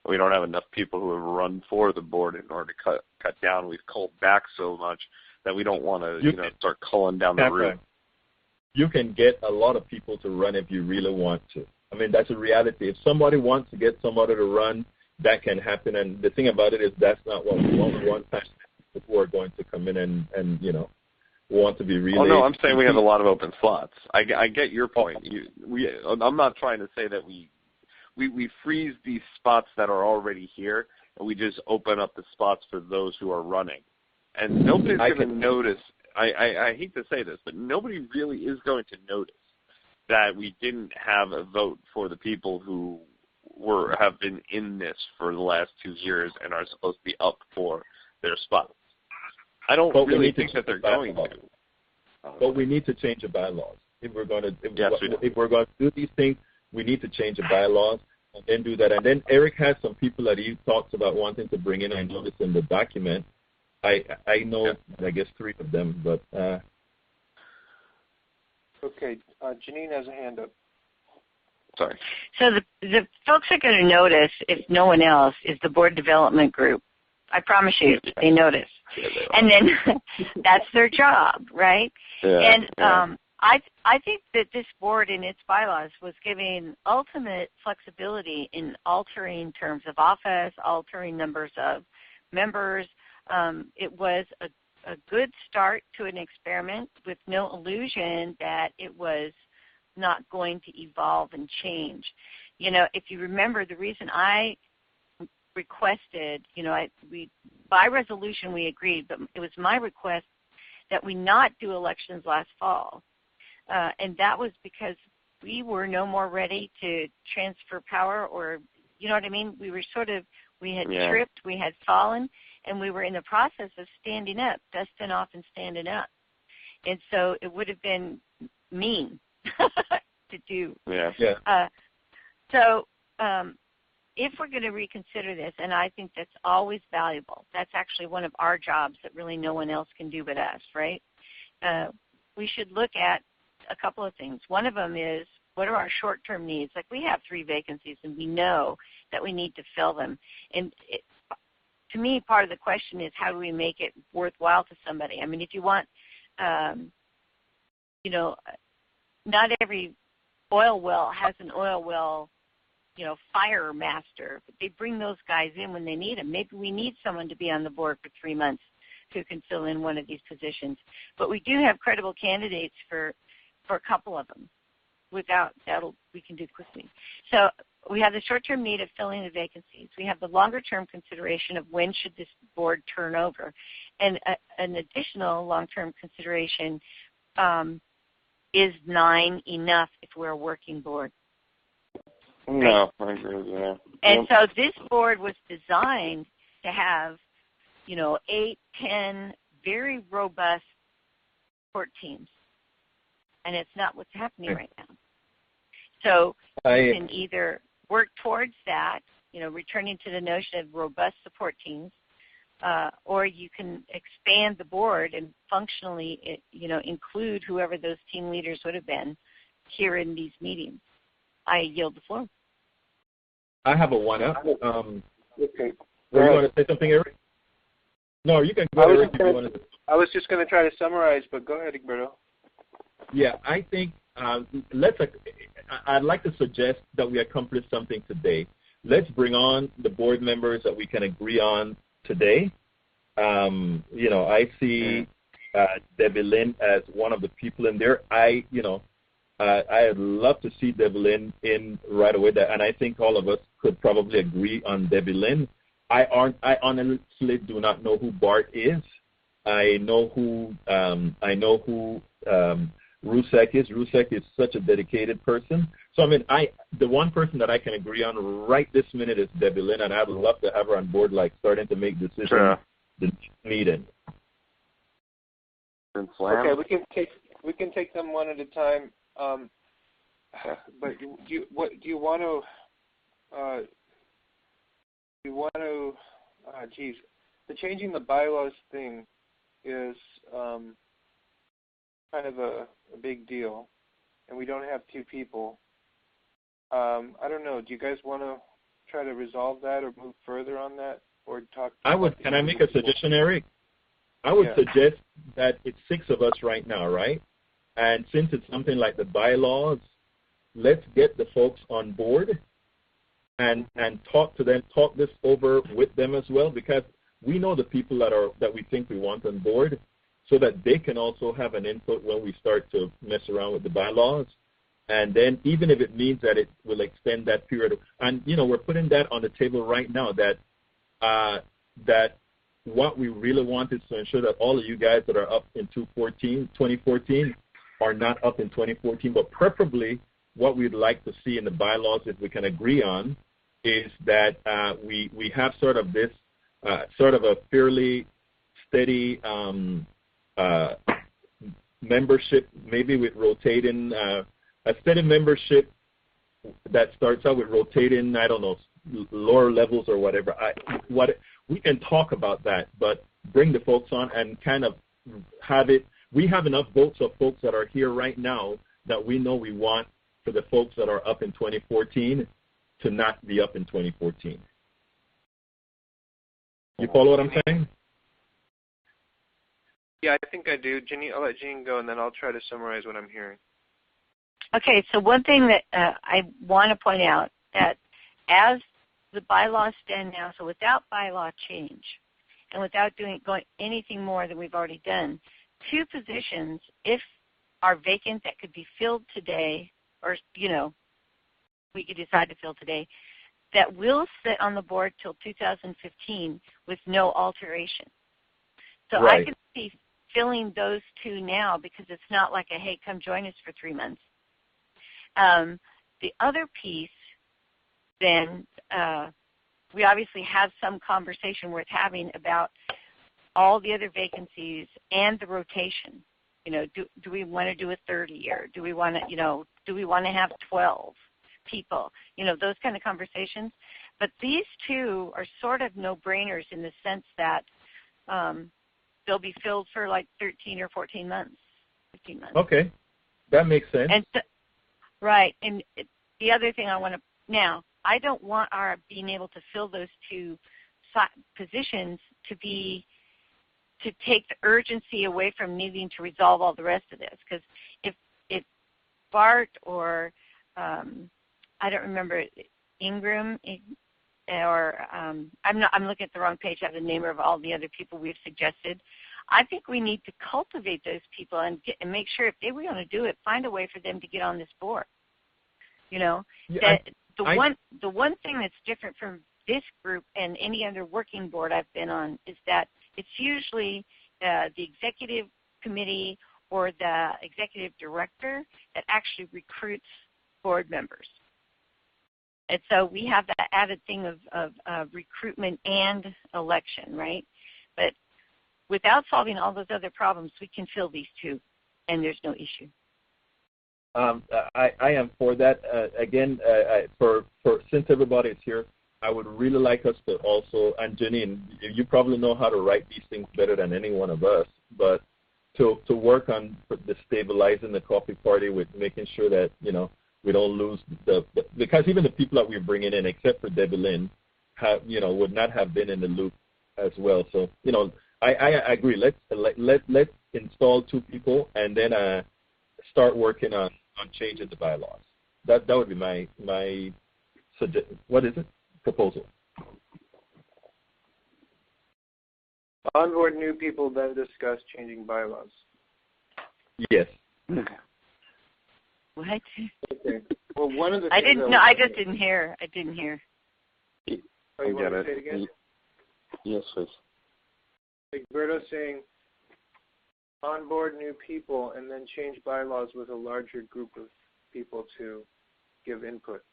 We don't have enough people who have run for the board in order to cut down. We've culled back so much that we don't want to start culling down the route. You can get a lot of people to run if you really want to. I mean, that's a reality. If somebody wants to get somebody to run, that can happen. And the thing about it is that's not what we want. We want passionate people who are going to come in and want to be really. Oh, no, I'm saying we have a lot of open slots. I get your point. I'm not trying to say that we freeze these spots that are already here, and we just open up the spots for those who are running. And nobody's going to notice. I hate to say this, but nobody really is going to notice that we didn't have a vote for the people who have been in this for the last 2 years and are supposed to be up for their spots. I don't really think that they're going to. But we need to change the bylaws. If we're going to do these things, we need to change the bylaws and then do that. And then Eric has some people that he talks about wanting to bring in. I know this in the document. I know, I guess, 3 of them, but. Okay, Jeanene has a hand up. Sorry. So the folks are going to notice, if no one else, is the board development group. I promise you, they notice. Yeah, they and then that's their job, right? Yeah, and I think that this board in its bylaws was giving ultimate flexibility in altering terms of office, altering numbers of members. It was a good start to an experiment with no illusion that it was not going to evolve and change. If you remember, the reason I requested, by resolution we agreed, but it was my request that we not do elections last fall. And that was because we were no more ready to transfer power, or, you know what I mean? We were we had tripped, we had fallen, and we were in the process of standing up, dusting off and standing up. And so it would have been mean to do. So if we're going to reconsider this, and I think that's always valuable, that's actually one of our jobs that really no one else can do but us, right? We should look at a couple of things. One of them is, what are our short-term needs? Like, we have 3 vacancies, and we know that we need to fill them. And to me, part of the question is, how do we make it worthwhile to somebody? I mean, if you want, not every oil well has an oil well, fire master. But they bring those guys in when they need them. Maybe we need someone to be on the board for 3 months who can fill in one of these positions. But we do have credible candidates for a couple of them. We can do quickly. So we have the short-term need of filling the vacancies. We have the longer-term consideration of when should this board turn over. And an additional long-term consideration, is 9 enough if we're a working board? No, I agree with that. And so this board was designed to have, 8, 10 very robust support teams. And it's not what's happening right now. So you can either work towards that, returning to the notion of robust support teams, or you can expand the board and functionally, include whoever those team leaders would have been here in these meetings. I yield the floor. I have a one-up. Okay. Do you want to say something, Eric? No, you can go, Eric, if you want to. I was just going to try to summarize, but go ahead, Egberto. Yeah, I think I'd like to suggest that we accomplish something today. Let's bring on the board members that we can agree on today. I see Debilyn as one of the people in there. I'd love to see Debilyn in right away, and I think all of us could probably agree on Debilyn. I honestly do not know who Bart is. I know who Rusek is. Rusek is such a dedicated person. So, the one person that I can agree on right this minute is Debilyn, and I'd love to have her on board, starting to make decisions the meeting. Okay, we can take them one at a time. But do you want to? The changing the bylaws thing is kind of a big deal, and we don't have two people. I don't know. Do you guys want to try to resolve that or move further on that, or talk? Can I make a suggestion, Eric? I would suggest that it's 6 of us right now, right? And since it's something like the bylaws, let's get the folks on board and talk to them, talk this over with them as well, because we know the people that we think we want on board, so that they can also have an input when we start to mess around with the bylaws. And then even if it means that it will extend that period, and we're putting that on the table right now, that what we really want is to ensure that all of you guys that are up in 2014 are not up in 2014, but preferably what we'd like to see in the bylaws, if we can agree on, is that we have sort of this sort of a fairly steady membership, maybe with rotating, a steady membership that starts out with rotating, I don't know, lower levels or whatever. We can talk about that, but bring the folks on and kind of have it. We have enough votes of folks that are here right now that we know we want for the folks that are up in 2014 to not be up in 2014. You follow what I'm saying? Yeah, I think I do. Jeanene, I'll let Jeanene go, and then I'll try to summarize what I'm hearing. Okay, so one thing that I want to point out, that as the bylaws stand now, so without bylaw change and without going anything more than we've already done, 2 positions, if are vacant, that could be filled today, or, we could decide to fill today, that will sit on the board till 2015 with no alteration. So right. I can see filling those 2 now, because it's not like a, hey, come join us for 3 months. The other piece, then, we obviously have some conversation worth having about all the other vacancies and the rotation. Do we want to do a 30-year? Do we want to, have 12 people? Those kind of conversations. But these 2 are sort of no-brainers in the sense that they'll be filled for like 13 or 14 months, 15 months. Okay, that makes sense. And right, and the other thing I don't want our being able to fill those 2 positions to take the urgency away from needing to resolve all the rest of this. Because if Bart or I don't remember, Ingram, or I'm looking at the wrong page. I have the name of all the other people we've suggested. I think we need to cultivate those people and make sure if they were going to do it, find a way for them to get on this board. Yeah, the one thing that's different from this group and any other working board I've been on is that it's usually the executive committee or the executive director that actually recruits board members. And so we have that added thing of recruitment and election, right? But without solving all those other problems, we can fill these 2, and there's no issue. I am for that. Again, since everybody is here, I would really like us to also, and Jeanene, you probably know how to write these things better than any one of us, but to work on the stabilizing the coffee party with making sure that, we don't lose because even the people that we're bringing in, except for Debilyn, would not have been in the loop as well. So, I agree. Let's install 2 people and then start working on changing the bylaws. That would be my proposal. Onboard new people, then discuss changing bylaws. Yes. What? Okay. Well, one of the I things didn't. No, I just didn't hear. I didn't hear. Oh, you want to say it again? Yes, please. Egberto saying onboard new people and then change bylaws with a larger group of people to give input.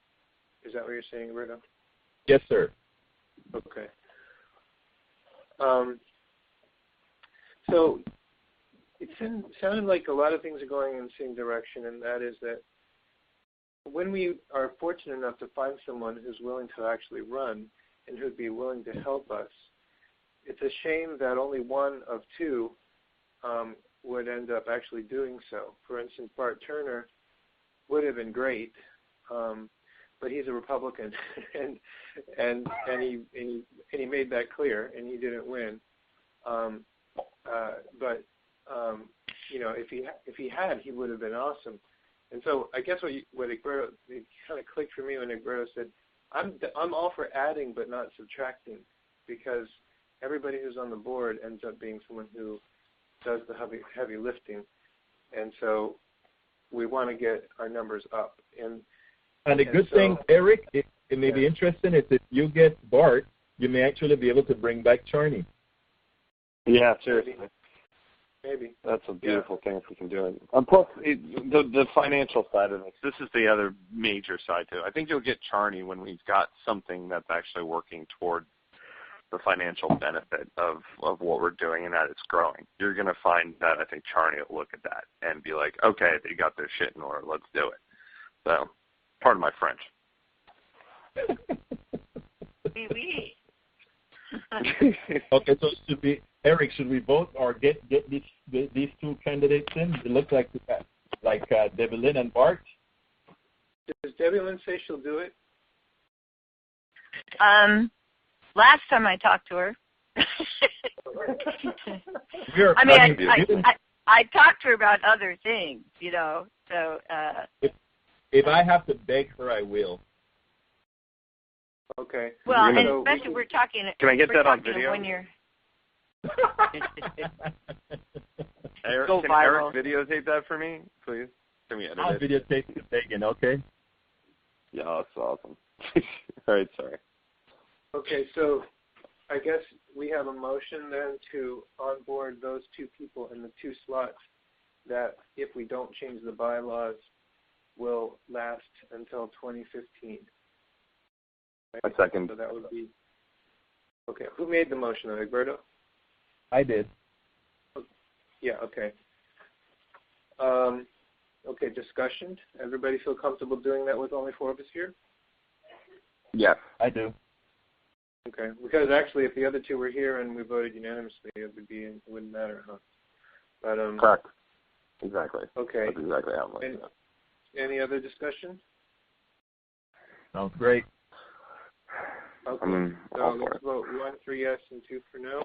Is that what you're saying, Egberto? Yes, sir. Okay. So it sounded like a lot of things are going in the same direction, and that is that when we are fortunate enough to find someone who's willing to actually run and who'd be willing to help us, it's a shame that only one of 2 would end up actually doing so. For instance, Bart Turner would have been great, but he's a Republican, and he made that clear, and he didn't win. But if he had, he would have been awesome. And so I guess what Egberto, it kind of clicked for me when Egberto said, I'm all for adding but not subtracting, because everybody who's on the board ends up being someone who does the heavy lifting, and so we want to get our numbers up. And the good thing, Eric, it may be interesting, is if you get Bart, you may actually be able to bring back Charney. Yeah, seriously. Maybe. That's a beautiful thing if we can do it. Plus, the financial side of this is the other major side to it. I think you'll get Charney when we've got something that's actually working toward the financial benefit of what we're doing and that it's growing. You're going to find that I think Charney will look at that and be like, okay, they got their shit in order, let's do it. So, pardon my French. Oui. Okay, so Eric, should we vote or get these 2 candidates in? It looks like Debilyn and Bart. Does Debilyn say she'll do it? Last time I talked to her. I talked to her about other things, So if I have to beg her, I will. Okay. Well, and especially we're talking. Can I get that on video? When you're Eric, can Eric videotape that for me, please? Can we edit I'll videotape it again, okay? Yeah, that's awesome. All right, sorry. Okay, so I guess we have a motion then to onboard those 2 people in the 2 slots that, if we don't change the bylaws, will last until 2015. A second. So that would be... Okay, who made the motion, Egberto? I did. Yeah, okay. Okay, discussion. Everybody feel comfortable doing that with only 4 of us here? Yes. I do. Okay, because actually if the other 2 were here and we voted unanimously, it wouldn't matter, huh? But, correct. Exactly. Okay. That's exactly how it was. Any other discussion? Sounds great. Okay, so let's vote 1 for yes and 2 for no.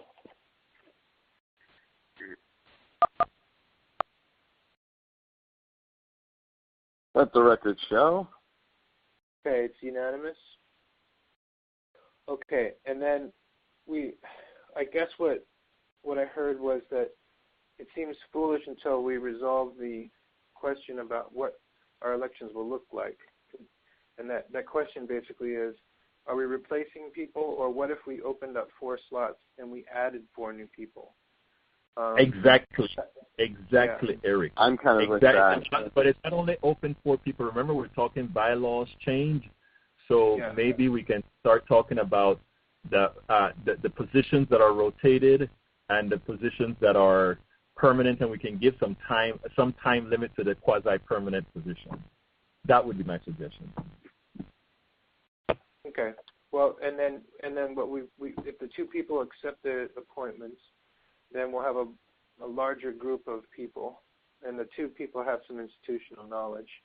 Let the record show. Okay, it's unanimous. Okay, and then I guess what I heard was that it seems foolish until we resolve the question about what our elections will look like. And that question basically is, are we replacing people, or what if we opened up 4 slots and we added 4 new people? Exactly, yeah. Eric. I'm kind of with that. But it's not only open 4 people. Remember, we're talking bylaws change, so maybe we can start talking about the positions that are rotated and the positions that are permanent, and we can give some time limit to the quasi-permanent position. That would be my suggestion. Okay. Well, and then what we if the two people accept the appointments, then we'll have a larger group of people, and the two people have some institutional knowledge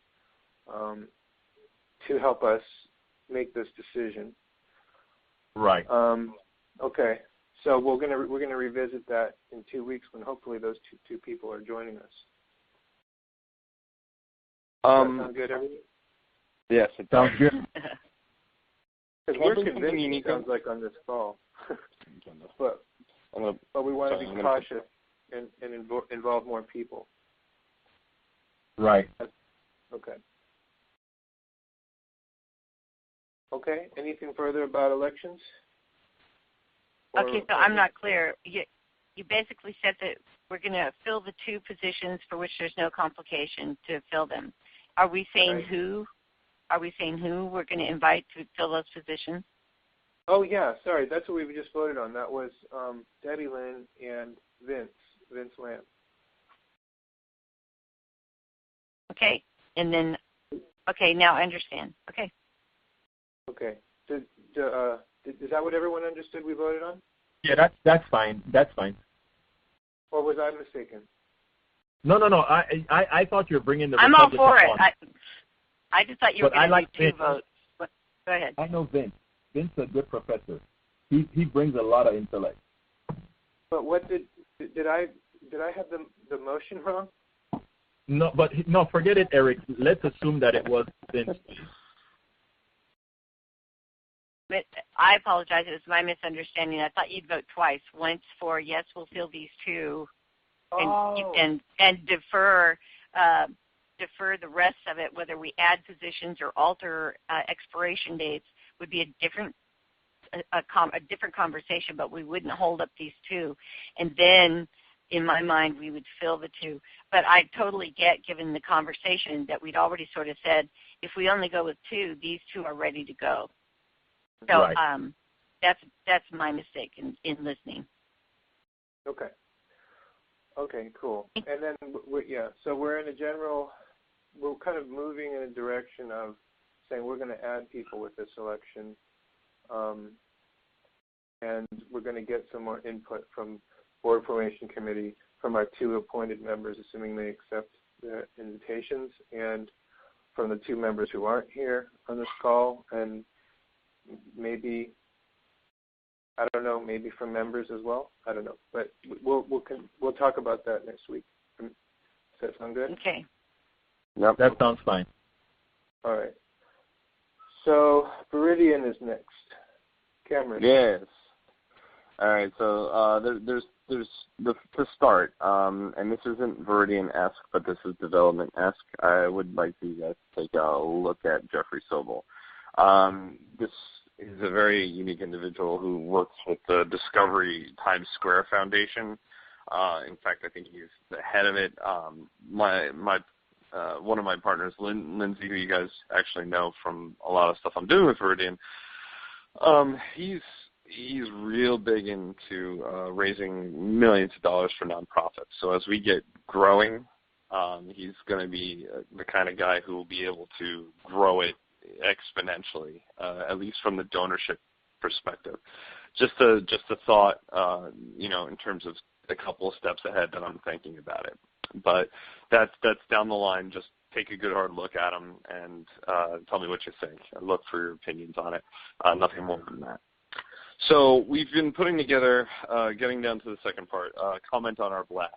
to help us make this decision. Right. Okay. So we're gonna revisit that in 2 weeks when hopefully those two people are joining us. Does that sound good, everybody? Yes, it sounds good. Because we're convincing, it sounds like, on this call. but we want to be cautious and involve more people. Right. Okay. Okay. Anything further about elections? Okay, so I'm not clear. You basically said that we're going to fill the two positions for which there's no complication to fill them. Are we saying who? Are we saying who we're going to invite to fill those positions? Oh, yeah. Sorry. That's what we just voted on. That was Debilyn and Vince Lamb. Okay. And then, okay, now I understand. Okay. Okay. Is that what everyone understood we voted on? Yeah, that's fine. That's fine. Or was I mistaken? No. I thought you were bringing the. I'm all for it. I just thought you were going to do two votes. But go ahead. I know Vince. Vince is a good professor. He brings a lot of intellect. But what did I have the motion wrong? No, forget it, Eric. Let's assume that it was Vince. I apologize. It was my misunderstanding. I thought you'd vote twice. Once for yes, we'll fill these two, and defer the rest of it. Whether we add positions or alter expiration dates would be a different conversation. But we wouldn't hold up these two, and then in my mind we would fill the two. But I totally get, given the conversation, that we'd already sort of said if we only go with two, these two are ready to go. So right. That's my mistake in listening. Okay. Okay, cool. And then so we're kind of moving in a direction of saying we're going to add people with this election, and we're going to get some more input from Board Formation Committee, from our two appointed members, assuming they accept the invitations, and from the two members who aren't here on this call, and maybe, I don't know, maybe from members as well. I don't know, but we'll talk about that next week. Does that sound good? Okay. Yep, that sounds fine. All right. So Viridian is next. Cameron. Yes. All right. So there's to start, and this isn't Viridian-esque, but this is development-esque. I would like for you guys to take a look at Jeffrey Sobel. This is a very unique individual who works with the Discovery Times Square Foundation. In fact, I think he's the head of it. One of my partners, Lindsay, who you guys actually know from a lot of stuff I'm doing with Viridian, he's real big into raising millions of dollars for nonprofits. So as we get growing, he's going to be the kind of guy who will be able to grow it exponentially, at least from the donorship perspective. Just a thought, in terms of a couple of steps ahead that I'm thinking about it. But that's down the line. Just take a good hard look at them and tell me what you think. I look for your opinions on it. Nothing more than that. So we've been putting together, getting down to the second part, comment on our blast.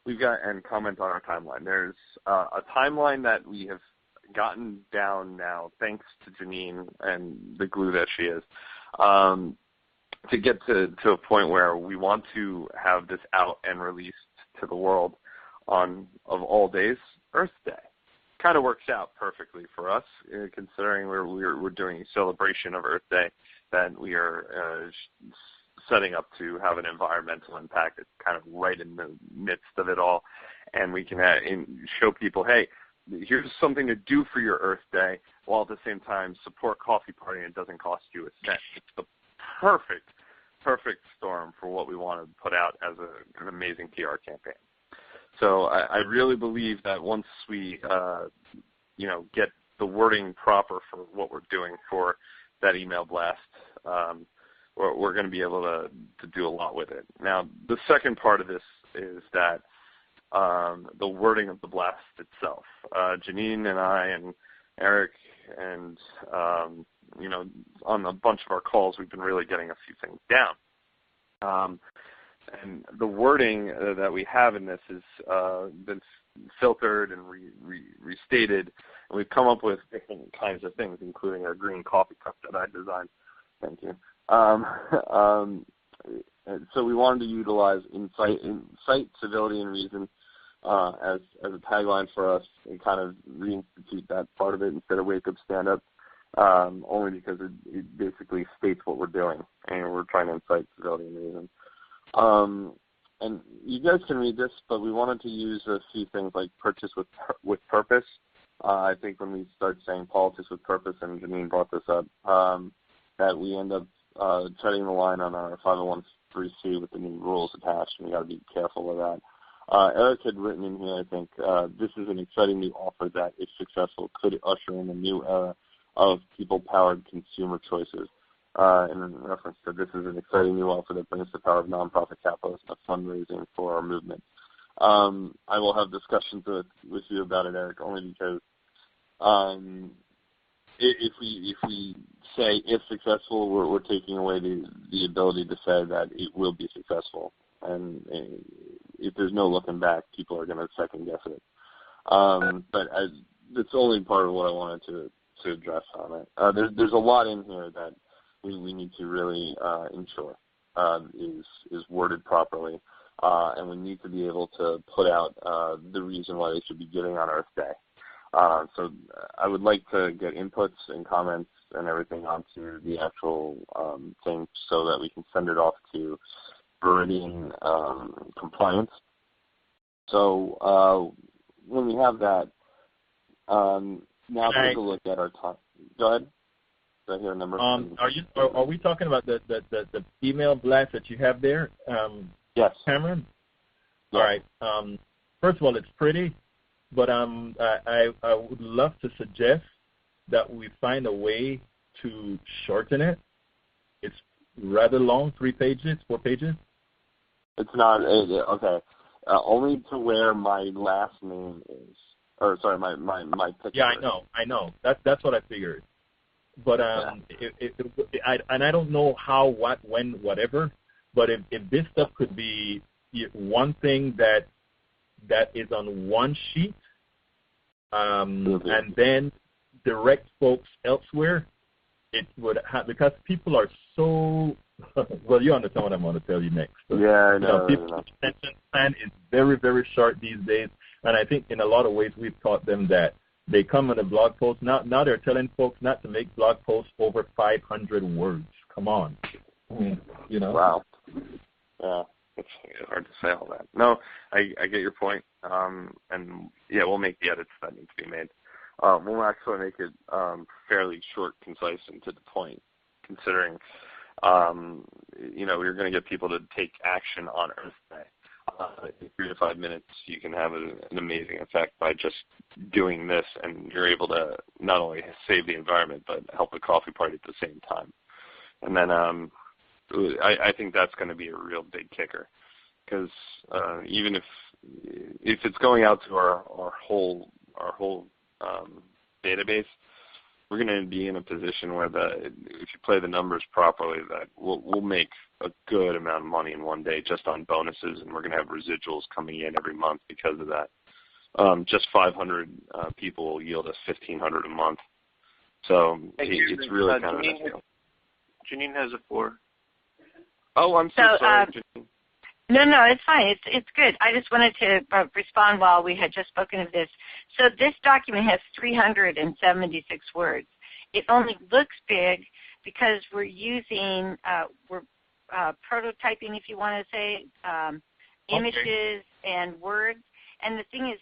And comment on our timeline. There's a timeline that we have gotten down now, thanks to Jeanene and the glue that she is, to get to a point where we want to have this out and released to the world on, of all days, Earth Day. Kind of works out perfectly for us, considering we're doing a celebration of Earth Day, that we are setting up to have an environmental impact. It's kind of right in the midst of it all, and we can show people, hey, here's something to do for your Earth Day, while at the same time support Coffee Party and it doesn't cost you a cent. It's the perfect storm for what we want to put out as an amazing PR campaign. So I really believe that once we, get the wording proper for what we're doing for that email blast, we're going to be able to do a lot with it. Now, the second part of this is that the wording of the blast itself. Jeanene and I and Eric and, on a bunch of our calls, we've been really getting a few things down. And the wording that we have in this has been filtered and restated, and we've come up with different kinds of things, including our green coffee cup that I designed. Thank you. So we wanted to utilize insight, civility, and reason as a tagline for us, and kind of reinstitute that part of it instead of wake up, stand up, only because it basically states what we're doing, and we're trying to incite civility and reason. And you guys can read this, but we wanted to use a few things like purchase with purpose. I think when we start saying politics with purpose, and Jeanene brought this up, that we end up treading the line on our 501(c) with the new rules attached, and we got to be careful of that. Eric had written in here, I think, this is an exciting new offer that, if successful, could usher in a new era of people-powered consumer choices. In reference to this is an exciting new offer that brings the power of nonprofit capitalism to fundraising for our movement. I will have discussions with you about it, Eric, only because if we say if successful, we're taking away the ability to say that it will be successful. And if there's no looking back, people are going to second guess it. But that's only part of what I wanted to address on it. There's a lot in here that we need to really ensure is worded properly, and we need to be able to put out the reason why they should be giving on Earth Day. So I would like to get inputs and comments and everything onto the actual thing so that we can send it off to Viridian compliance. So when we have that, now take a look at our time. Go ahead. Did I hear a number? Are we talking about the email blast that you have there? Yes. Cameron? Yes. All right. First of all, it's pretty, but I would love to suggest that we find a way to shorten it. It's rather long, 3 pages, 4 pages. It's not, okay. Only to where my last name is. Or, sorry, my picture. Yeah, I know. That's what I figured. But I don't know how, what, when, whatever. But if this stuff could be one thing that is on one sheet, and then direct folks elsewhere, it would have, because people are so well. You understand what I'm going to tell you next. So, yeah, I know. People's attention span is very, very short these days, and I think in a lot of ways we've taught them that. They come on a blog post. Now they're telling folks not to make blog posts over 500 words. Come on. Wow. Yeah, it's hard to say all that. No, I get your point. And, yeah, we'll make the edits that need to be made. We'll actually make it fairly short, concise, and to the point, considering, we're going to get people to take action on Earth Day. In 3 to 5 minutes, you can have an amazing effect by just doing this, and you're able to not only save the environment but help the coffee party at the same time. And then I think that's going to be a real big kicker, because even if it's going out to our whole database, we're going to be in a position where if you play the numbers properly, that we'll make a good amount of money in one day just on bonuses, and we're going to have residuals coming in every month because of that. Just 500 people will yield us $1,500 a month. So it's really kind of a deal. Jeanene has a 4. Oh, I'm so sorry, Jeanene. No, it's fine. It's good. I just wanted to respond while we had just spoken of this. So this document has 376 words. It only looks big because we're using, prototyping, if you want to say, images and words. And the thing is,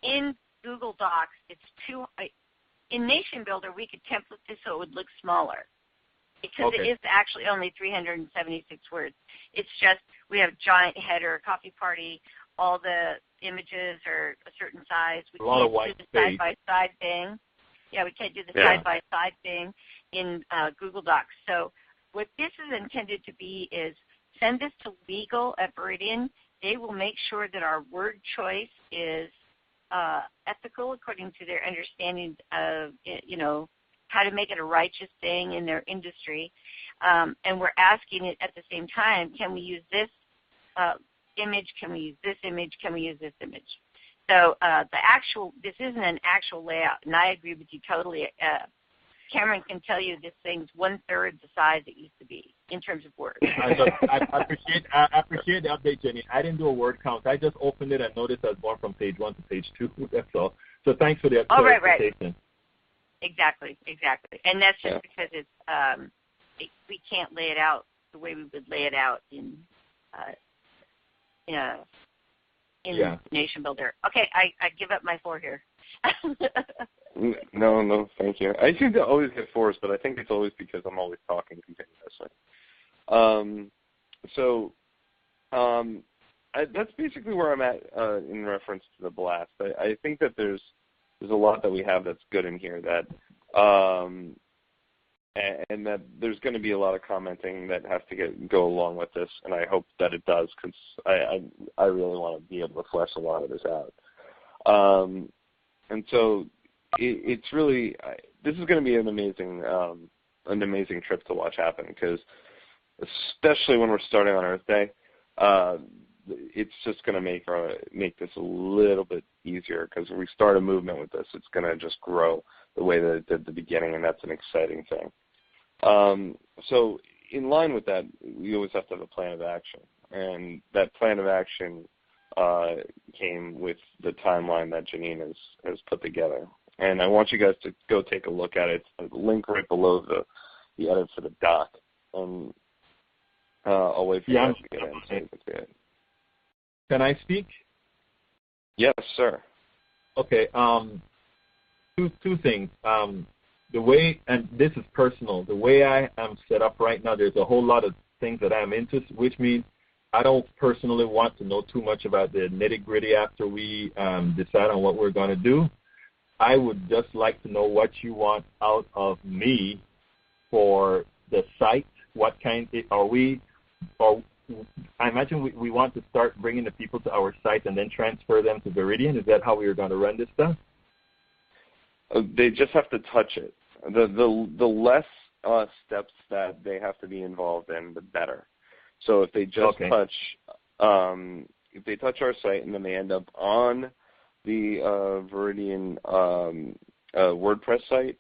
in Google Docs, it's in Nation Builder, we could template this so it would look smaller, because it is actually only 376 words. It's just we have giant header, coffee party, all the images are a certain size. We can't do the side-by-side thing. Yeah, we can't do the side-by-side thing. Google Docs. So what this is intended to be is send this to legal at Viridian. They will make sure that our word choice is ethical according to their understanding of, how to make it a righteous thing in their industry. And we're asking it at the same time, can we use this image? Can we use this image? Can we use this image? So this isn't an actual layout, and I agree with you totally. Cameron can tell you this thing's 1/3 the size it used to be in terms of words. I appreciate the update, Jenny. I didn't do a word count. I just opened it and noticed I was going from page 1 to page 2. That's all. So thanks for the clarification. Right. Exactly. And that's just because it's we can't lay it out the way we would lay it out in Nation Builder. Okay, I give up my 4 here. No, thank you. I seem to always get 4s, but I think it's always because I'm always talking continuously. That's basically where I'm at in reference to the blast. I think that there's a lot that we have that's good in here that, and that there's going to be a lot of commenting that has to go along with this, and I hope that it does because I really want to be able to flesh a lot of this out. And so it's really this is going to be an amazing trip to watch happen because especially when we're starting on Earth Day, it's just going to make this a little bit easier because when we start a movement with this, it's going to just grow the way that it did at the beginning, and that's an exciting thing. So in line with that, we always have to have a plan of action, and that plan of action came with the timeline that Jeanene has put together. And I want you guys to go take a look at it. It's a link right below the edit for the doc. And I'll wait for you guys to get in so you can see it. Can I speak? Yes, sir. Okay. Two things. The way, and this is personal, the way I am set up right now, there's a whole lot of things that I'm into, which means I don't personally want to know too much about the nitty-gritty after we decide on what we're going to do. I would just like to know what you want out of me for the site. What kind are we, or I imagine we want to start bringing the people to our site and then transfer them to Viridian. Is that how we are going to run this stuff? They just have to touch it. The less steps that they have to be involved in, the better. So if they just touch our site and then they end up on the Viridian WordPress site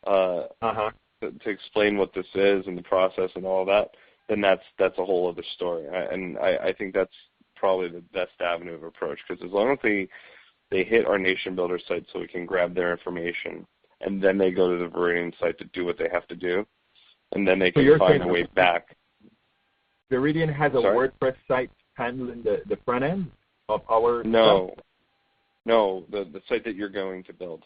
to explain what this is and the process and all that, then that's a whole other story. And I think that's probably the best avenue of approach because as long as they hit our Nation Builder site so we can grab their information, and then they go to the Viridian site to do what they have to do, and then they can find a way back. Viridian has a WordPress site handling the front end of our site? No, the site that you're going to build.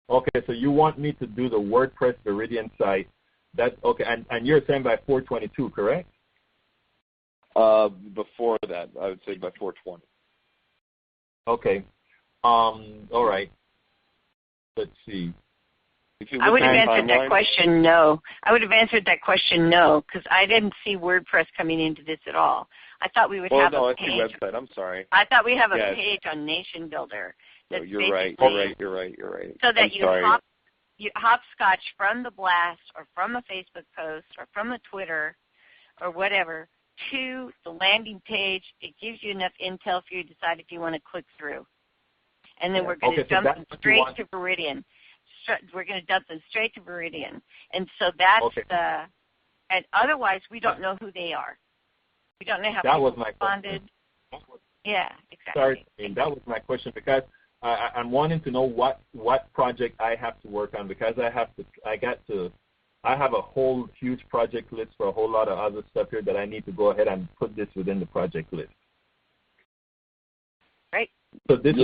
Okay, so you want me to do the WordPress Viridian site. That's okay, and you're saying by 422, correct? Before that, I would say by 420. Okay. All right. Let's see. I would have answered that question no. I would have answered that question no because I didn't see WordPress coming into this at all. I thought we would have a page. It's the website. I'm sorry. I thought we have a page on Nation Builder. No, you're right. You're right. So that you hopscotch from the blast or from a Facebook post or from a Twitter or whatever to the landing page. It gives you enough intel for you to decide if you want to click through. And then we're going to jump them straight to Viridian. We're going to dump them straight to Viridian. And so that's and otherwise we don't know who they are. We don't know how people responded. Yeah, exactly. Sorry, that was my question because I'm wanting to know what project I have to work on because I have a whole huge project list for a whole lot of other stuff here that I need to go ahead and put this within the project list. Right. So this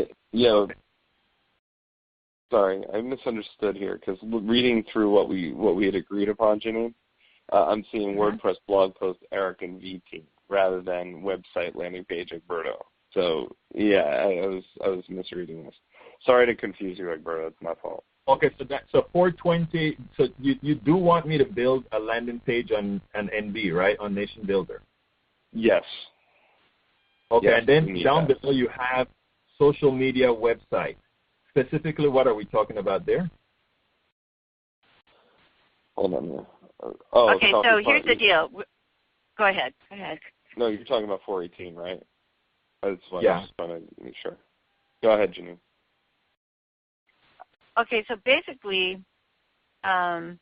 sorry, I misunderstood here because reading through what we had agreed upon, Jeanene, I'm seeing WordPress blog post Eric and VT rather than website landing page Egberto. So yeah, I was misreading this. Sorry to confuse you, Egberto. It's my fault. Okay, so 420. So you do want me to build a landing page on NB, right? On Nation Builder. Yes. Okay, yes, and then down below you have social media website. Specifically, what are we talking about there? Hold on. Okay, so here's the deal. Go ahead. No, you're talking about 418, right? That's why yeah. I was just trying to make sure. Go ahead, Jeanene. Okay, so basically, so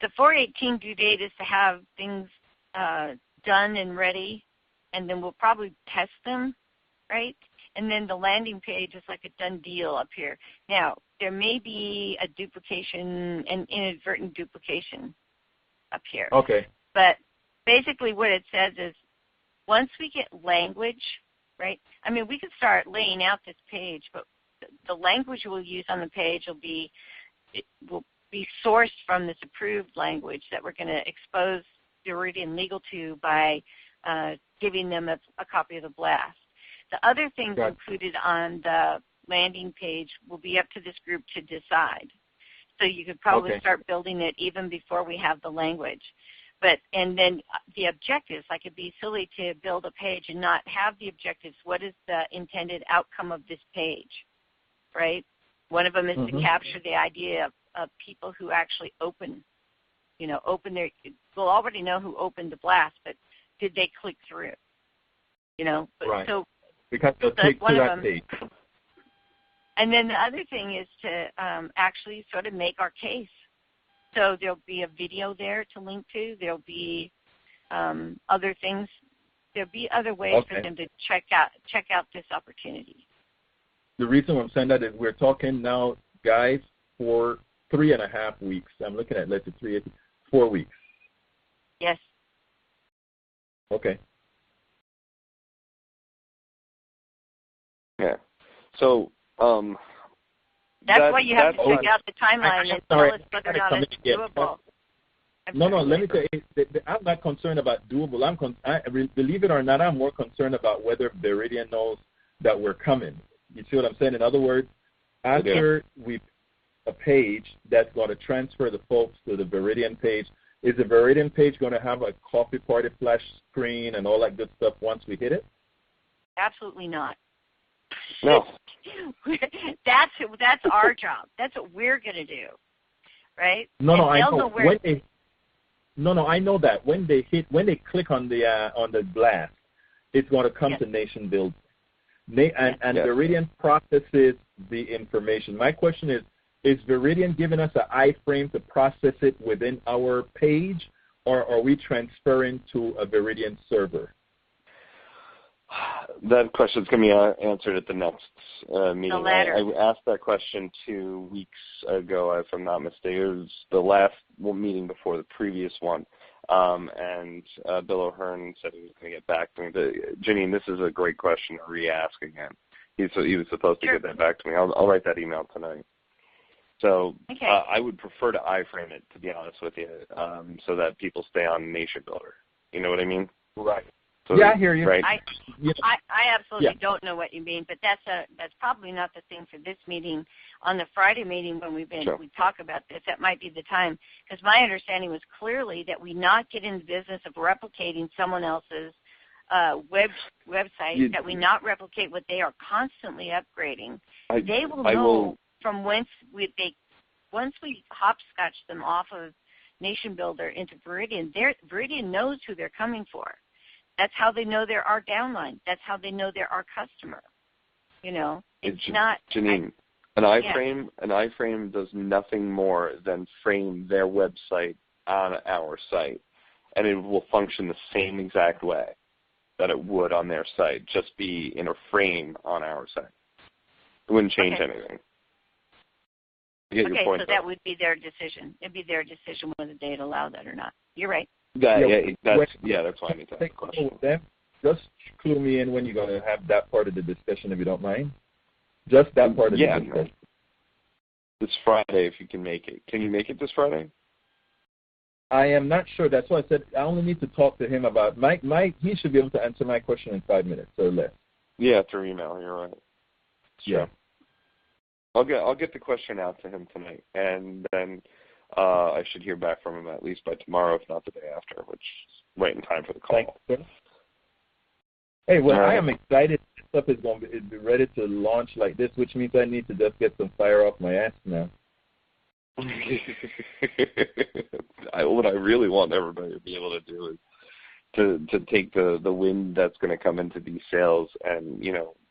the 418 due date is to have things done and ready, and then we'll probably test them, right? And then the landing page is like a done deal up here. Now, there may be a duplication, an inadvertent duplication up here. Okay. But basically what it says is once we get language, right? I mean, we could start laying out this page, but the language we'll use on the page will be sourced from this approved language that we're going to expose Viridian Legal to by giving them a copy of the blast. The other things included on the landing page will be up to this group to decide. So you could probably start building it even before we have the language. And then the objectives, like it'd be silly to build a page and not have the objectives. What is the intended outcome of this page, right? One of them is to capture the idea of people who actually open their, we'll already know who opened the blast, but did they click through? Right. So because they'll take to that page. And then the other thing is to actually sort of make our case. So there'll be a video there to link to. There'll be other things. There'll be other ways for them to check out this opportunity. The reason I'm saying that is we're talking now, guys, for 3.5 weeks. I'm looking at, let's say, 4 weeks. Yes. Okay. Yeah. So that's why you have to check out the timeline and tell us whether or not it's doable. No, let me tell you, I'm not concerned about doable. Believe it or not, I'm more concerned about whether Viridian knows that we're coming. You see what I'm saying? In other words, after we a page that's going to transfer the folks to the Viridian page, is the Viridian page going to have a coffee party flash screen and all that good stuff once we hit it? Absolutely not. No. That's our job. That's what we're going to do, right? No, I know. I know that when they click on the blast, it's going to come to Nation Build, and Viridian processes the information. My question is Viridian giving us an iframe to process it within our page, or are we transferring to a Viridian server? That question is going to be answered at the next meeting. The latter. I asked that question 2 weeks ago, if I'm not mistaken. It was the last meeting before the previous one. And Bill O'Hearn said he was going to get back to me. Jeanene, this is a great question to re-ask again. He was supposed to get that back to me. I'll write that email tonight. So I would prefer to iframe it, to be honest with you, so that people stay on Nation Builder. You know what I mean? Right. So, I hear you. Right? I absolutely don't know what you mean, but that's probably not the thing for this meeting. On the Friday meeting when we talk about this, that might be the time, because my understanding was clearly that we not get in the business of replicating someone else's website, that we not replicate what they are constantly upgrading. They will know from once we hopscotch them off of Nation Builder into Viridian, Viridian knows who they're coming for. That's how they know they're our downline. That's how they know they're our customer. It's not. Jeanene, an iframe does nothing more than frame their website on our site, and it will function the same exact way that it would on their site, just be in a frame on our site. It wouldn't change anything. Your point, so that would be their decision. It'd be their decision whether they'd allow that or not. You're right. That's why I need to ask the question. Just clue me in when you're going to have that part of the discussion, if you don't mind. Just that part of the discussion. This Friday, if you can make it. Can you make it this Friday? I am not sure. That's why I said I only need to talk to him about he should be able to answer my question in 5 minutes or less. Yeah, through email. You're right. Yeah. I'll get the question out to him tonight, and then I should hear back from him at least by tomorrow, if not the day after, which is right in time for the call. Thanks, sir. Hey, well, I am excited. This stuff is going to be ready to launch like this, which means I need to just get some fire off my ass now. What I really want everybody to be able to do is to take the wind that's going to come into these sales and,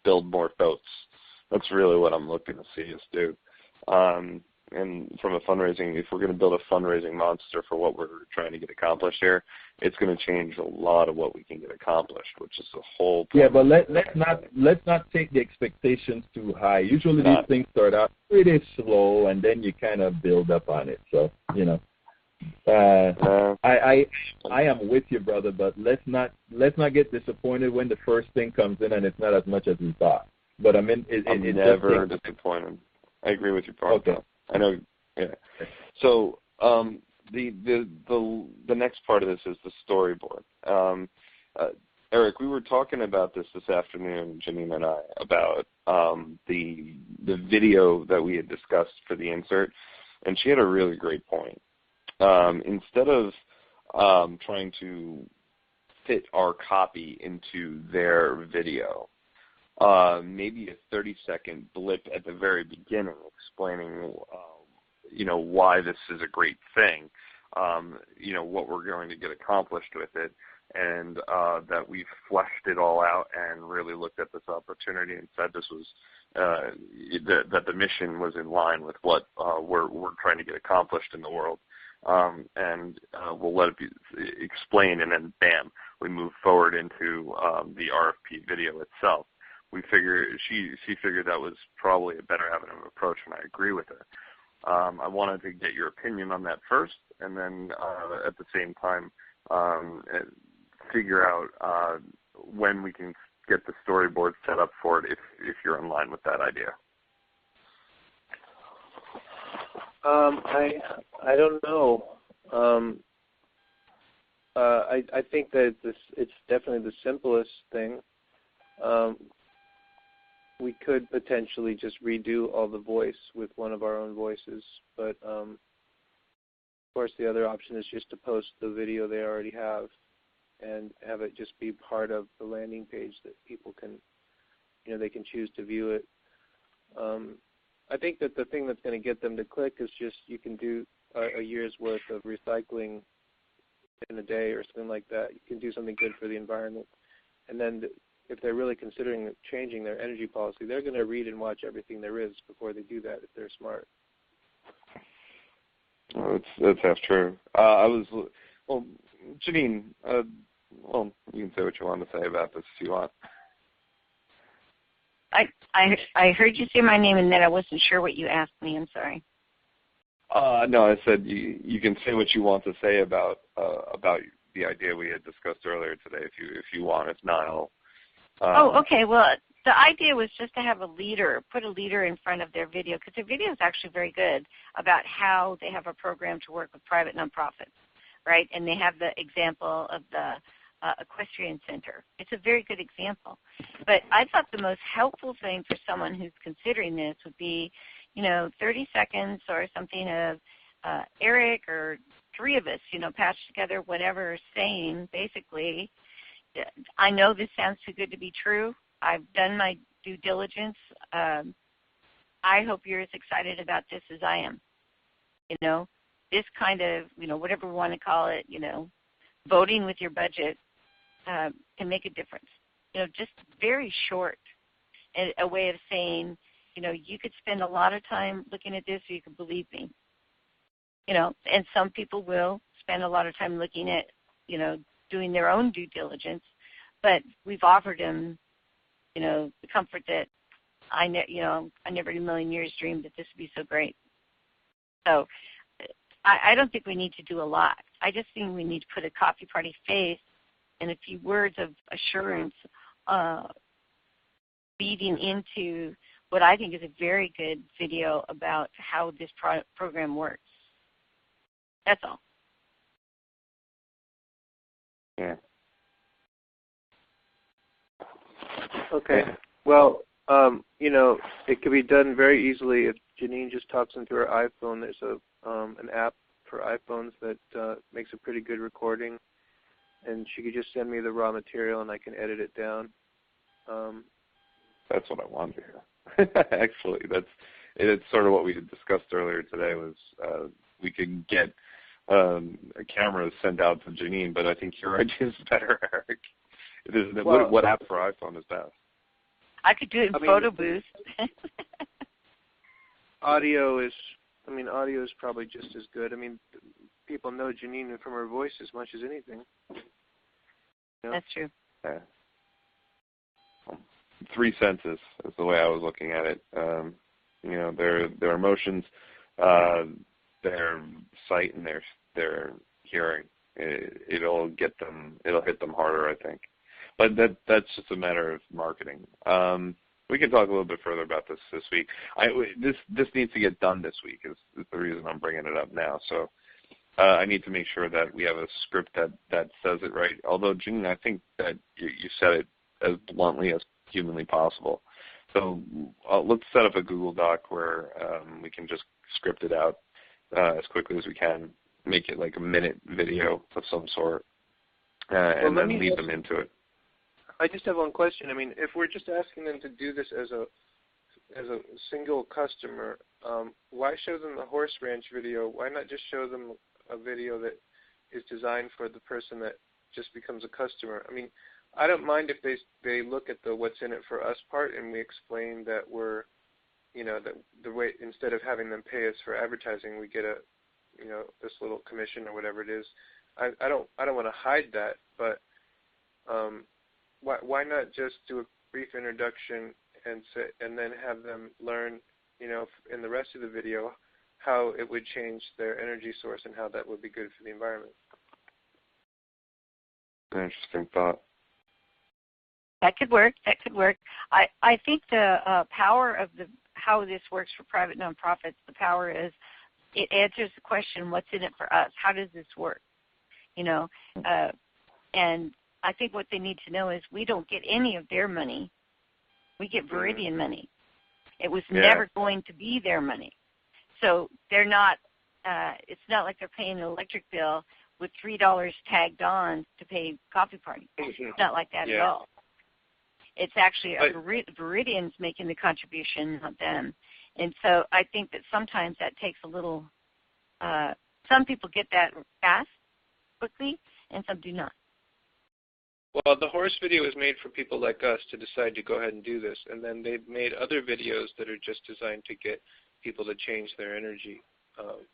build more boats. That's really what I'm looking to see us do. And from a fundraising, if we're going to build a fundraising monster for what we're trying to get accomplished here, it's going to change a lot of what we can get accomplished, which is the whole point. Yeah, but let's not take the expectations too high. Usually these things start out pretty slow, and then you kind of build up on it. So I am with you, brother, but let's not get disappointed when the first thing comes in and it's not as much as we thought. But I'm never disappointed. I agree with your part. Okay. I know. Yeah. So the next part of this is the storyboard. Eric, we were talking about this afternoon, Jeanene and I, about the video that we had discussed for the insert, and she had a really great point. Instead of trying to fit our copy into their video, maybe a 30-second blip at the very beginning explaining, why this is a great thing, what we're going to get accomplished with it, and that we've fleshed it all out and really looked at this opportunity and said this was that the mission was in line with what we're trying to get accomplished in the world. And we'll let it be explained, and then bam, we move forward into the RFP video itself. She figured that was probably a better avenue of approach, and I agree with her. I wanted to get your opinion on that first, and then at the same time figure out when we can get the storyboard set up for it if you're in line with that idea. I don't know. I think that it's definitely the simplest thing. We could potentially just redo all the voice with one of our own voices, but of course the other option is just to post the video they already have and have it just be part of the landing page that people can, they can choose to view it. I think that the thing that's going to get them to click is just you can do a year's worth of recycling in a day or something like that. You can do something good for the environment. And then if they're really considering changing their energy policy, they're going to read and watch everything there is before they do that if they're smart. That's true. Jeanene, you can say what you want to say about this if you want. I heard you say my name, and then I wasn't sure what you asked me. I'm sorry. No, I said you can say what you want to say about the idea we had discussed earlier today. If you want, if not, I'll. Okay. Well, the idea was just to have put a leader in front of their video, because their video is actually very good about how they have a program to work with private nonprofits, right? And they have the example of the Equestrian Center. It's a very good example. But I thought the most helpful thing for someone who's considering this would be, 30 seconds or something of Eric or three of us, patched together whatever saying, basically, I know this sounds too good to be true. I've done my due diligence. I hope you're as excited about this as I am. This kind of, whatever we want to call it, voting with your budget can make a difference. Just very short, a way of saying, you could spend a lot of time looking at this so you can believe me. And some people will spend a lot of time looking at, doing their own due diligence, but we've offered them, the comfort that I never in a million years dreamed that this would be so great. So I don't think we need to do a lot. I just think we need to put a coffee party face and a few words of assurance feeding into what I think is a very good video about how this program works. That's all. Yeah. Okay. Well, It could be done very easily if Jeanene just talks into her iPhone. There's an app for iPhones that makes a pretty good recording, and she could just send me the raw material and I can edit it down. That's what I wanted to hear. Actually, it's sort of what we had discussed earlier today was we could get a camera sent out to Jeanene, but I think your idea is better, Eric. What app for iPhone is best? I could do it in photo booth. Audio is probably just as good. I mean, people know Jeanene from her voice as much as anything. That's true. Yeah. 3 senses is the way I was looking at it. Their emotions, their sight, and their hearing. It'll hit them harder, I think. But that's just a matter of marketing. We can talk a little bit further about this week. This needs to get done this week is the reason I'm bringing it up now. So I need to make sure that we have a script that says it right. Although, Jeanene, I think that you said it as bluntly as humanly possible. So let's set up a Google Doc where we can just script it out as quickly as we can, make it like a minute video of some sort, and then lead them into it. I just have one question. I mean, if we're just asking them to do this as a single customer, why show them the horse ranch video? Why not just show them a video that is designed for the person that just becomes a customer? I mean, I don't mind if they look at the what's in it for us part and we explain that we're, that the way instead of having them pay us for advertising, we get this little commission or whatever it is. I don't want to hide that, but why not just do a brief introduction and then have them learn, in the rest of the video how it would change their energy source and how that would be good for the environment. Interesting thought. That could work. I think the power of how this works for private nonprofits, the power is it answers the question, what's in it for us? How does this work? And I think what they need to know is we don't get any of their money. We get Viridian money. It was never going to be their money. So they're not, it's not like they're paying an electric bill with $3 tagged on to pay coffee party. It's not like that at all. It's actually Viridian's making the contribution, not them. And so I think that sometimes that takes a little, some people get that fast, quickly, and some do not. Well, the horse video is made for people like us to decide to go ahead and do this, and then they've made other videos that are just designed to get people to change their energy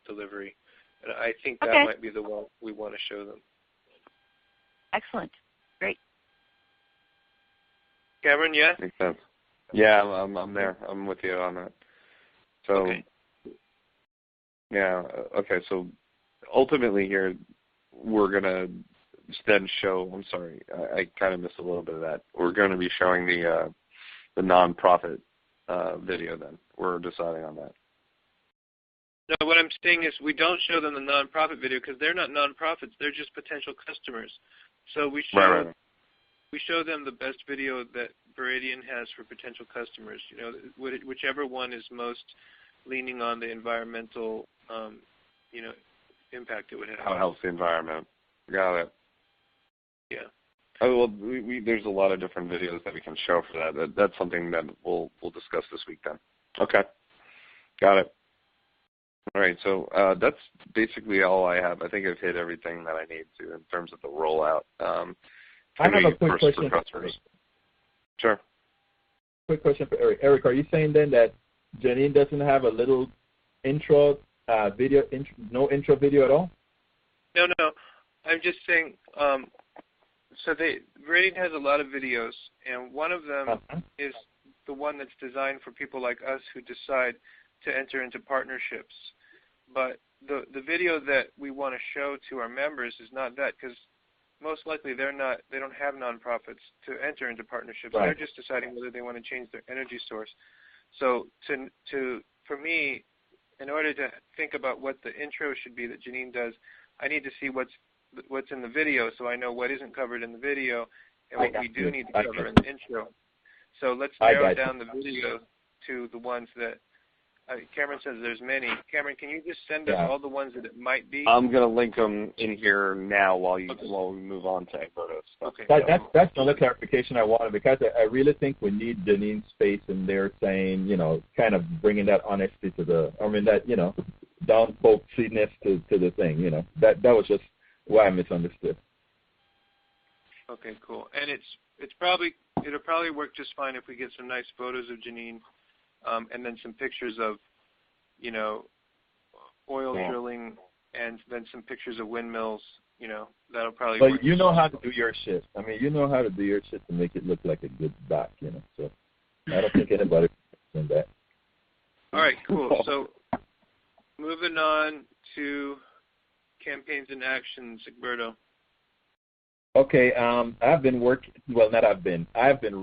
delivery. And I think that might be the one we want to show them. Excellent. Great. Cameron, yeah? Makes sense. Yeah, I'm there. I'm with you on that. So, so ultimately here, we're going to then show, I'm sorry, I kind of missed a little bit of that. We're going to be showing the nonprofit video then. We're deciding on that. No, what I'm saying is we don't show them the nonprofit video because they're not nonprofits. They're just potential customers. So we show we show them the best video that Viridian has for potential customers. Whichever one is most leaning on the environmental, impact it would have. How it helps the environment. Got it. Yeah. Oh, well, there's a lot of different videos that we can show for that. That's something that we'll discuss this week then. Okay. Got it. All right, so that's basically all I have. I think I've hit everything that I need to in terms of the rollout. I have a quick question for Eric. Sure. Quick question for Eric. Eric, are you saying then that Jeanene doesn't have a little intro video, no intro video at all? No. I'm just saying, so Viridian has a lot of videos, and one of them is the one that's designed for people like us who decide to enter into partnerships. But the video that we want to show to our members is not that, because most likely they don't have nonprofits to enter into partnerships. Right. They're just deciding whether they want to change their energy source. So for me, in order to think about what the intro should be that Jeanene does, I need to see what's in the video so I know what isn't covered in the video and what we do need to cover in the intro. So let's narrow down the video to the ones that Cameron says there's many. Cameron, can you just send us all the ones that it might be? I'm going to link them in here now while we move on to Egberto's stuff. Okay. That's another clarification I wanted, because I really think we need Jeanene's space in there saying, kind of bringing that honesty to that, down folksiness to the thing, That was just why I misunderstood. Okay, cool. And it'll probably work just fine if we get some nice photos of Jeanene, and then some pictures of, oil drilling, and then some pictures of windmills. That'll probably work. But you know how to do your shit. You know how to do your shit to make it look like a good doc, So I don't think anybody can do that. All right, cool. So moving on to campaigns and actions, Egberto. Okay, I've been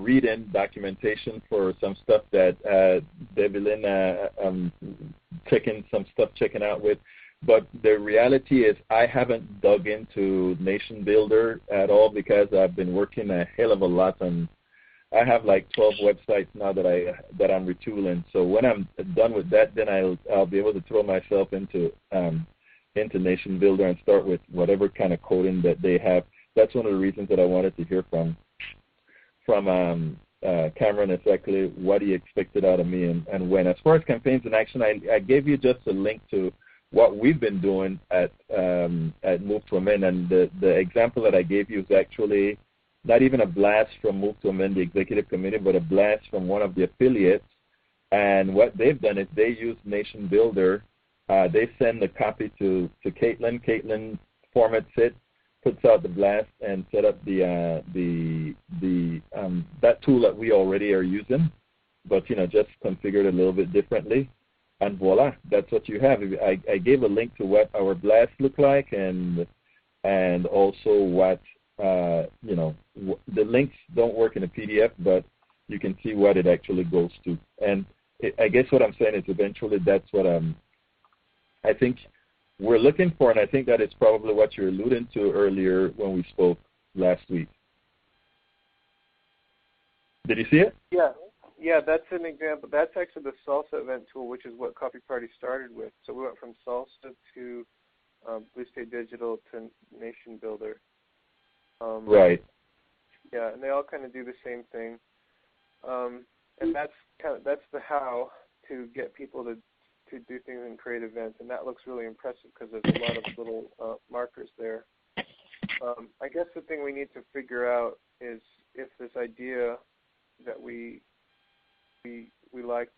reading documentation for some stuff that Debilyn checking out with, but the reality is I haven't dug into Nation Builder at all, because I've been working a hell of a lot on. I have like 12 websites now that I'm retooling. So when I'm done with that, then I'll be able to throw myself into Nation Builder and start with whatever kind of coding that they have. That's one of the reasons that I wanted to hear from Cameron, exactly what he expected out of me and when. As far as campaigns in action, I gave you just a link to what we've been doing at Move to Amend, and the example that I gave you is actually not even a blast from Move to Amend, the executive committee, but a blast from one of the affiliates. And what they've done is they use Nation Builder. They send the copy to Caitlin. Caitlin formats it, puts out the blast, and set up that tool that we already are using, but just configured a little bit differently, and voila, that's what you have. I gave a link to what our blast look like, and also what the links don't work in a PDF, but you can see what it actually goes to. And I guess what I'm saying is eventually that's what I think we're looking for, and I think that is probably what you're alluding to earlier when we spoke last week. Did you see it? Yeah, that's an example. That's actually the Salsa event tool, which is what Coffee Party started with. So we went from Salsa to Blue State Digital to Nation Builder. Right. Yeah, and they all kind of do the same thing. And that's the how to get people to do things and create events, and that looks really impressive because there's a lot of little markers there. I guess the thing we need to figure out is if this idea that we liked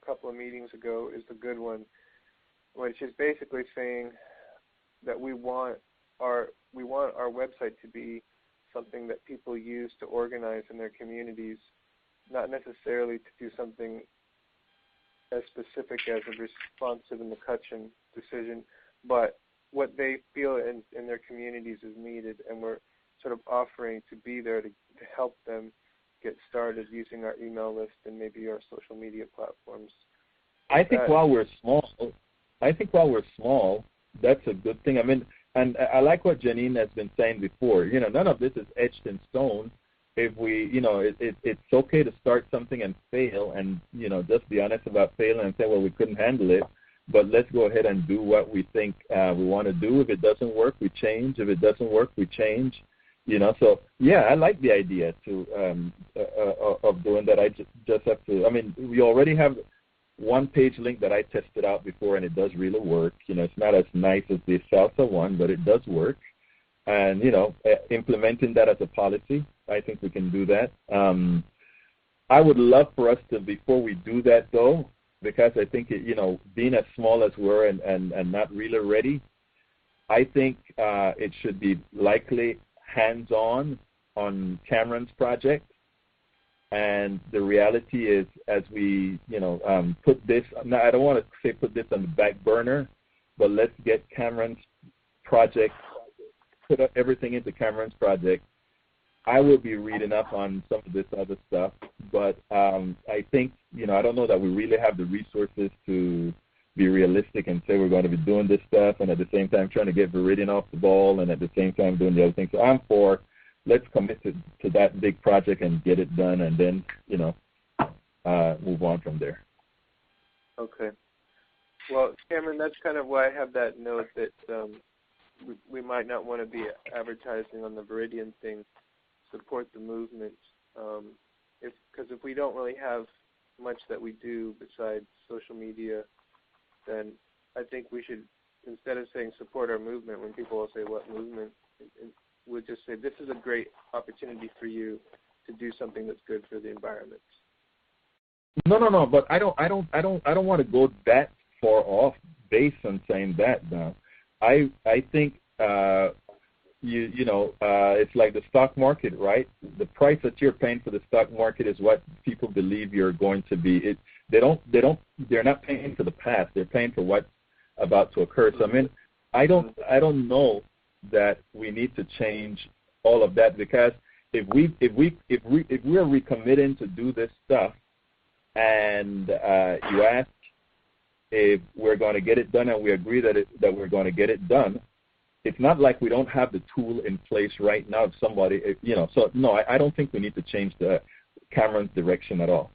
a couple of meetings ago is the good one, which is basically saying that we want our website to be something that people use to organize in their communities, not necessarily to do something as specific as a responsive and McCutcheon decision, but what they feel in their communities is needed, and we're sort of offering to be there to help them get started using our email list and maybe our social media platforms. I think while we're small, that's a good thing. And I like what Jeanene has been saying before. None of this is etched in stone. If we, it's okay to start something and fail, and just be honest about failing and say, well, we couldn't handle it, but let's go ahead and do what we think we want to do. If it doesn't work, we change. If it doesn't work, we change. So yeah, I like the idea of doing that. I just have to. We already have one-page link that I tested out before, and it does really work. It's not as nice as the Salsa one, but it does work. And implementing that as a policy, I think we can do that. I would love for us to, before we do that though, because I think being as small as we're and not really ready, I think it should be likely hands-on on Cameron's project. And the reality is, as we put this, now I don't want to say put this on the back burner, but let's get Cameron's project, put everything into Cameron's project. I will be reading up on some of this other stuff, but I think, I don't know that we really have the resources to be realistic and say we're going to be doing this stuff and at the same time trying to get Viridian off the ball and at the same time doing the other things. So I'm for let's commit to that big project and get it done, and then, move on from there. Okay. Well, Cameron, that's kind of why I have that note that we might not want to be advertising on the Viridian thing, support the movement. Because if we don't really have much that we do besides social media, then I think we should, instead of saying support our movement, when people will say what movement, we'll just say this is a great opportunity for you to do something that's good for the environment. No. But I don't want to go that far off based on saying that now. I think it's like the stock market, right? The price that you're paying for the stock market is what people believe you're going to be. They're not paying for the past. They're paying for what's about to occur. So I don't know that we need to change all of that, because if we're recommitting to do this stuff, and you ask if we're going to get it done, and we agree that we're going to get it done, it's not like we don't have the tool in place right now. If somebody, so no, I don't think we need to change Cameron's direction at all.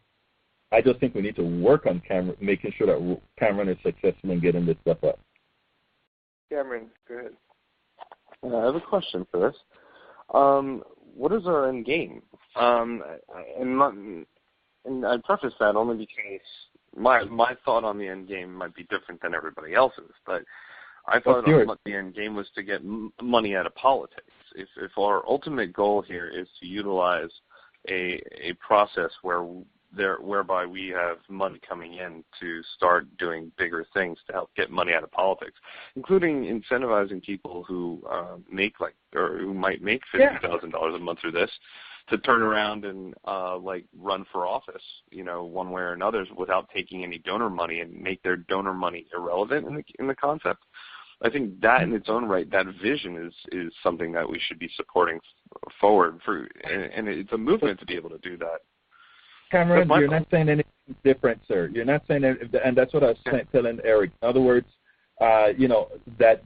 I just think we need to work on making sure that Cameron is successful in getting this stuff up. Cameron, go ahead. I have a question for this. What is our end game? And I preface that only because my thought on the end game might be different than everybody else's, but I thought the end game was to get money out of politics. If our ultimate goal here is to utilize a process whereby we have money coming in to start doing bigger things to help get money out of politics, including incentivizing people who who might make $50,000 a month through this, to turn around and run for office, one way or another, without taking any donor money, and make their donor money irrelevant in the concept. I think that in its own right, that vision is something that we should be supporting forward and it's a movement to be able to do that. Cameron, you're not saying anything different, sir. You're not saying, and that's what I was telling Eric. In other words, that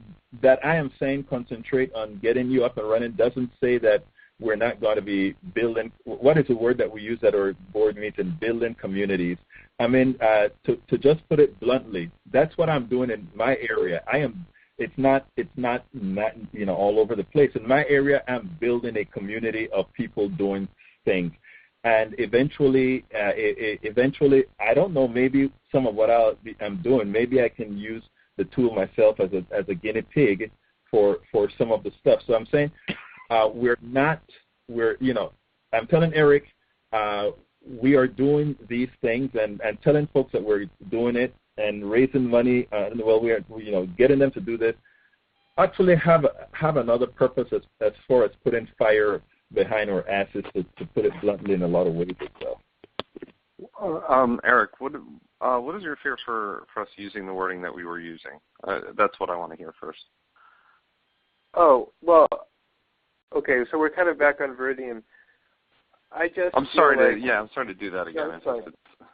I am saying concentrate on getting you up and running doesn't say that we're not going to be building. What is the word that we use at our board meeting? Building communities. To just put it bluntly, that's what I'm doing in my area. It's not all over the place. In my area, I'm building a community of people doing things. And eventually, I don't know, maybe some of what I'm doing, maybe I can use the tool myself as a guinea pig for some of the stuff. So I'm saying I'm telling Eric, we are doing these things and telling folks that we're doing it and raising money. We are, getting them to do this. Actually have another purpose as far as putting fire behind our asses, to put it bluntly, in a lot of ways as well. Eric, what is your fear for us using the wording that we were using? That's what I want to hear first. Oh, well, okay, so we're kind of back on Viridian. I'm sorry to do that again.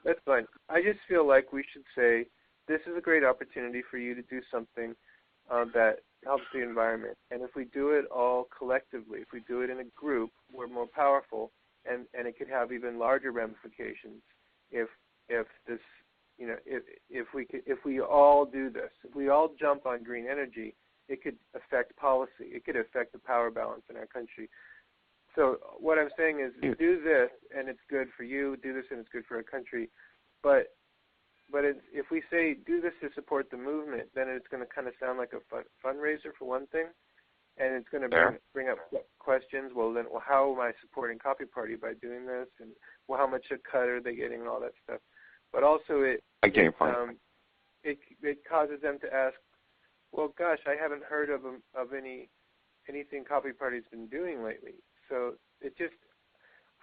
That's fine. I just feel like we should say this is a great opportunity for you to do something that helps the environment. And if we do it all collectively, if we do it in a group, we're more powerful, and it could have even larger ramifications if this, if we all do this, if we all jump on green energy, it could affect policy. It could affect the power balance in our country. So what I'm saying is, do this and it's good for you. Do this and it's good for our country. But if we say do this to support the movement, then it's going to kind of sound like a fundraiser for one thing, and it's going to bring up questions. Well, how am I supporting Copy Party by doing this? And how much a cut are they getting and all that stuff? But also it causes them to ask, well, gosh, I haven't heard of anything Copy Party's been doing lately. So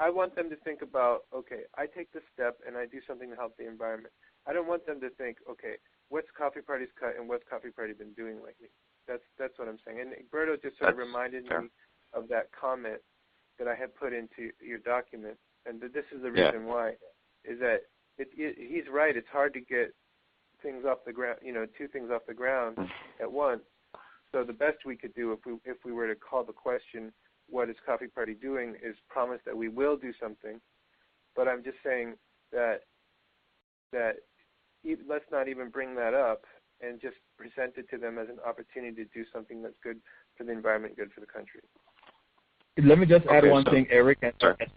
I want them to think about, okay, I take this step and I do something to help the environment. I don't want them to think, okay, what's Copy Party's cut and what's Copy Party been doing lately? That's what I'm saying. And Egberto just sort of reminded me of that comment that I had put into your document, and this is the reason why, is that he's right. It's hard to get things off the ground, two things off the ground at once. So the best we could do if we were to call the question, what is Coffee Party doing is promise that we will do something, but I'm just saying that let's not even bring that up and just present it to them as an opportunity to do something that's good for the environment, good for the country. Let me just add one thing, Eric. And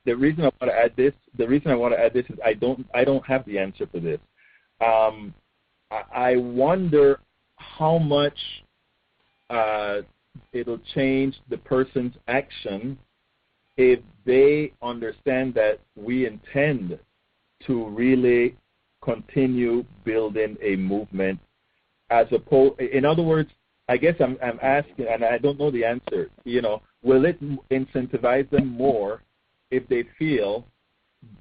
the reason I want to add this, is I don't have the answer for this. I wonder how much it'll change the person's action if they understand that we intend to really continue building a movement, as opposed. In other words, I guess I'm asking, and I don't know the answer. Will it incentivize them more if they feel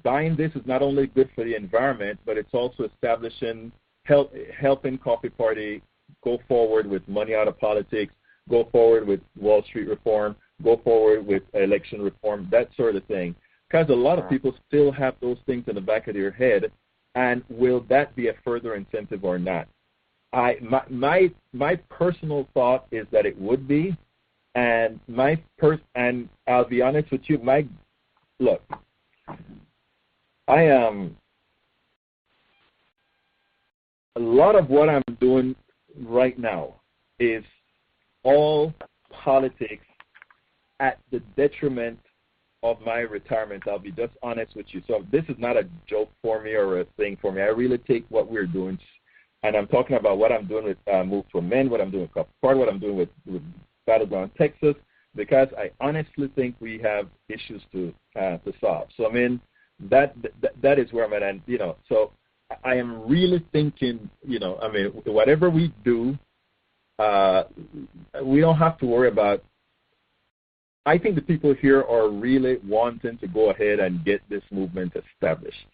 buying this is not only good for the environment, but it's also establishing, helping Coffee Party go forward with money out of politics, go forward with Wall Street reform, go forward with election reform, that sort of thing? Because a lot of people still have those things in the back of their head, and will that be a further incentive or not? My personal thought is that it would be, and and I'll be honest with you, look, a lot of what I'm doing right now is all politics at the detriment of my retirement. I'll be just honest with you. So this is not a joke for me or a thing for me. I really take what we're doing, and I'm talking about what I'm doing with Move to Amend, what I'm doing with Coffee Party, what I'm doing with Battleground Texas, because I honestly think we have issues to solve. So I mean, that is where I'm at, and so I am really thinking, whatever we do, we don't have to worry about. I think the people here are really wanting to go ahead and get this movement established.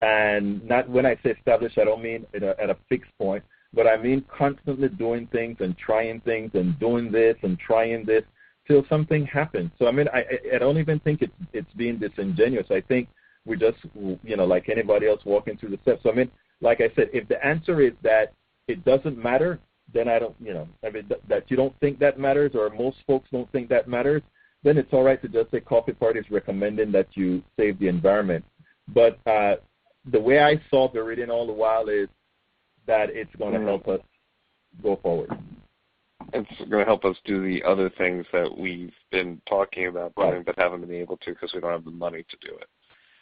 And not when I say established, I don't mean at a fixed point, but I mean constantly doing things and trying things and doing this and trying this till something happens. So I mean, I don't even think it's being disingenuous. I think we just, like anybody else walking through the steps. So I mean, like I said, if the answer is that it doesn't matter, then I don't, that you don't think that matters, or most folks don't think that matters, then it's all right to just say Coffee Party is recommending that you save the environment. But the way I saw Viridian all the while is that it's going to help us go forward. It's going to help us do the other things that we've been talking about doing, but haven't been able to because we don't have the money to do it.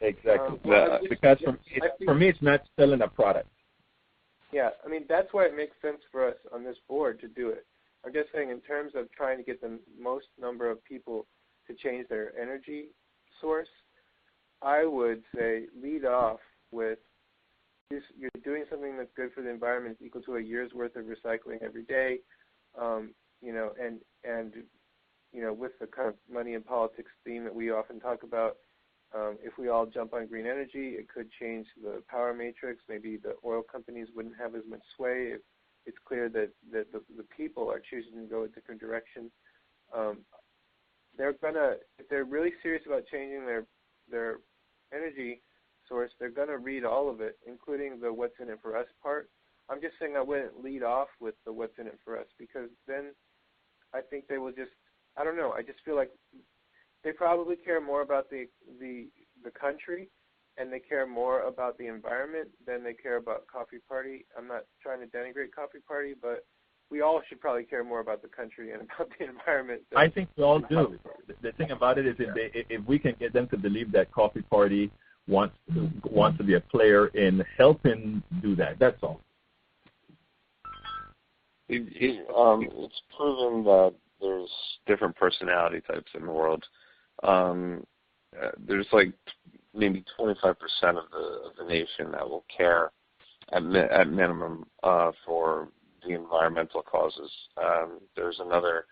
Exactly. Because for me, it's not selling a product. Yeah, I mean, that's why it makes sense for us on this board to do it. I'm just saying in terms of trying to get the most number of people to change their energy source, I would say lead off with you're doing something that's good for the environment. It's equal to a year's worth of recycling every day, with the kind of money and politics theme that we often talk about. If we all jump on green energy, it could change the power matrix. Maybe the oil companies wouldn't have as much sway. It's clear that the people are choosing to go a different direction. If they're really serious about changing their energy source, they're going to read all of it, including the what's in it for us part. I'm just saying I wouldn't lead off with the what's in it for us, because then I think they will just, I don't know, I just feel like they probably care more about the country, and they care more about the environment than they care about Coffee Party. I'm not trying to denigrate Coffee Party, but we all should probably care more about the country and about the environment. I think we all do. The thing about it is if we can get them to believe that Coffee Party wants to be a player in helping do that, that's all. It's proven that there's different personality types in the world. There's like maybe 25% of the nation that will care at minimum for the environmental causes. There's another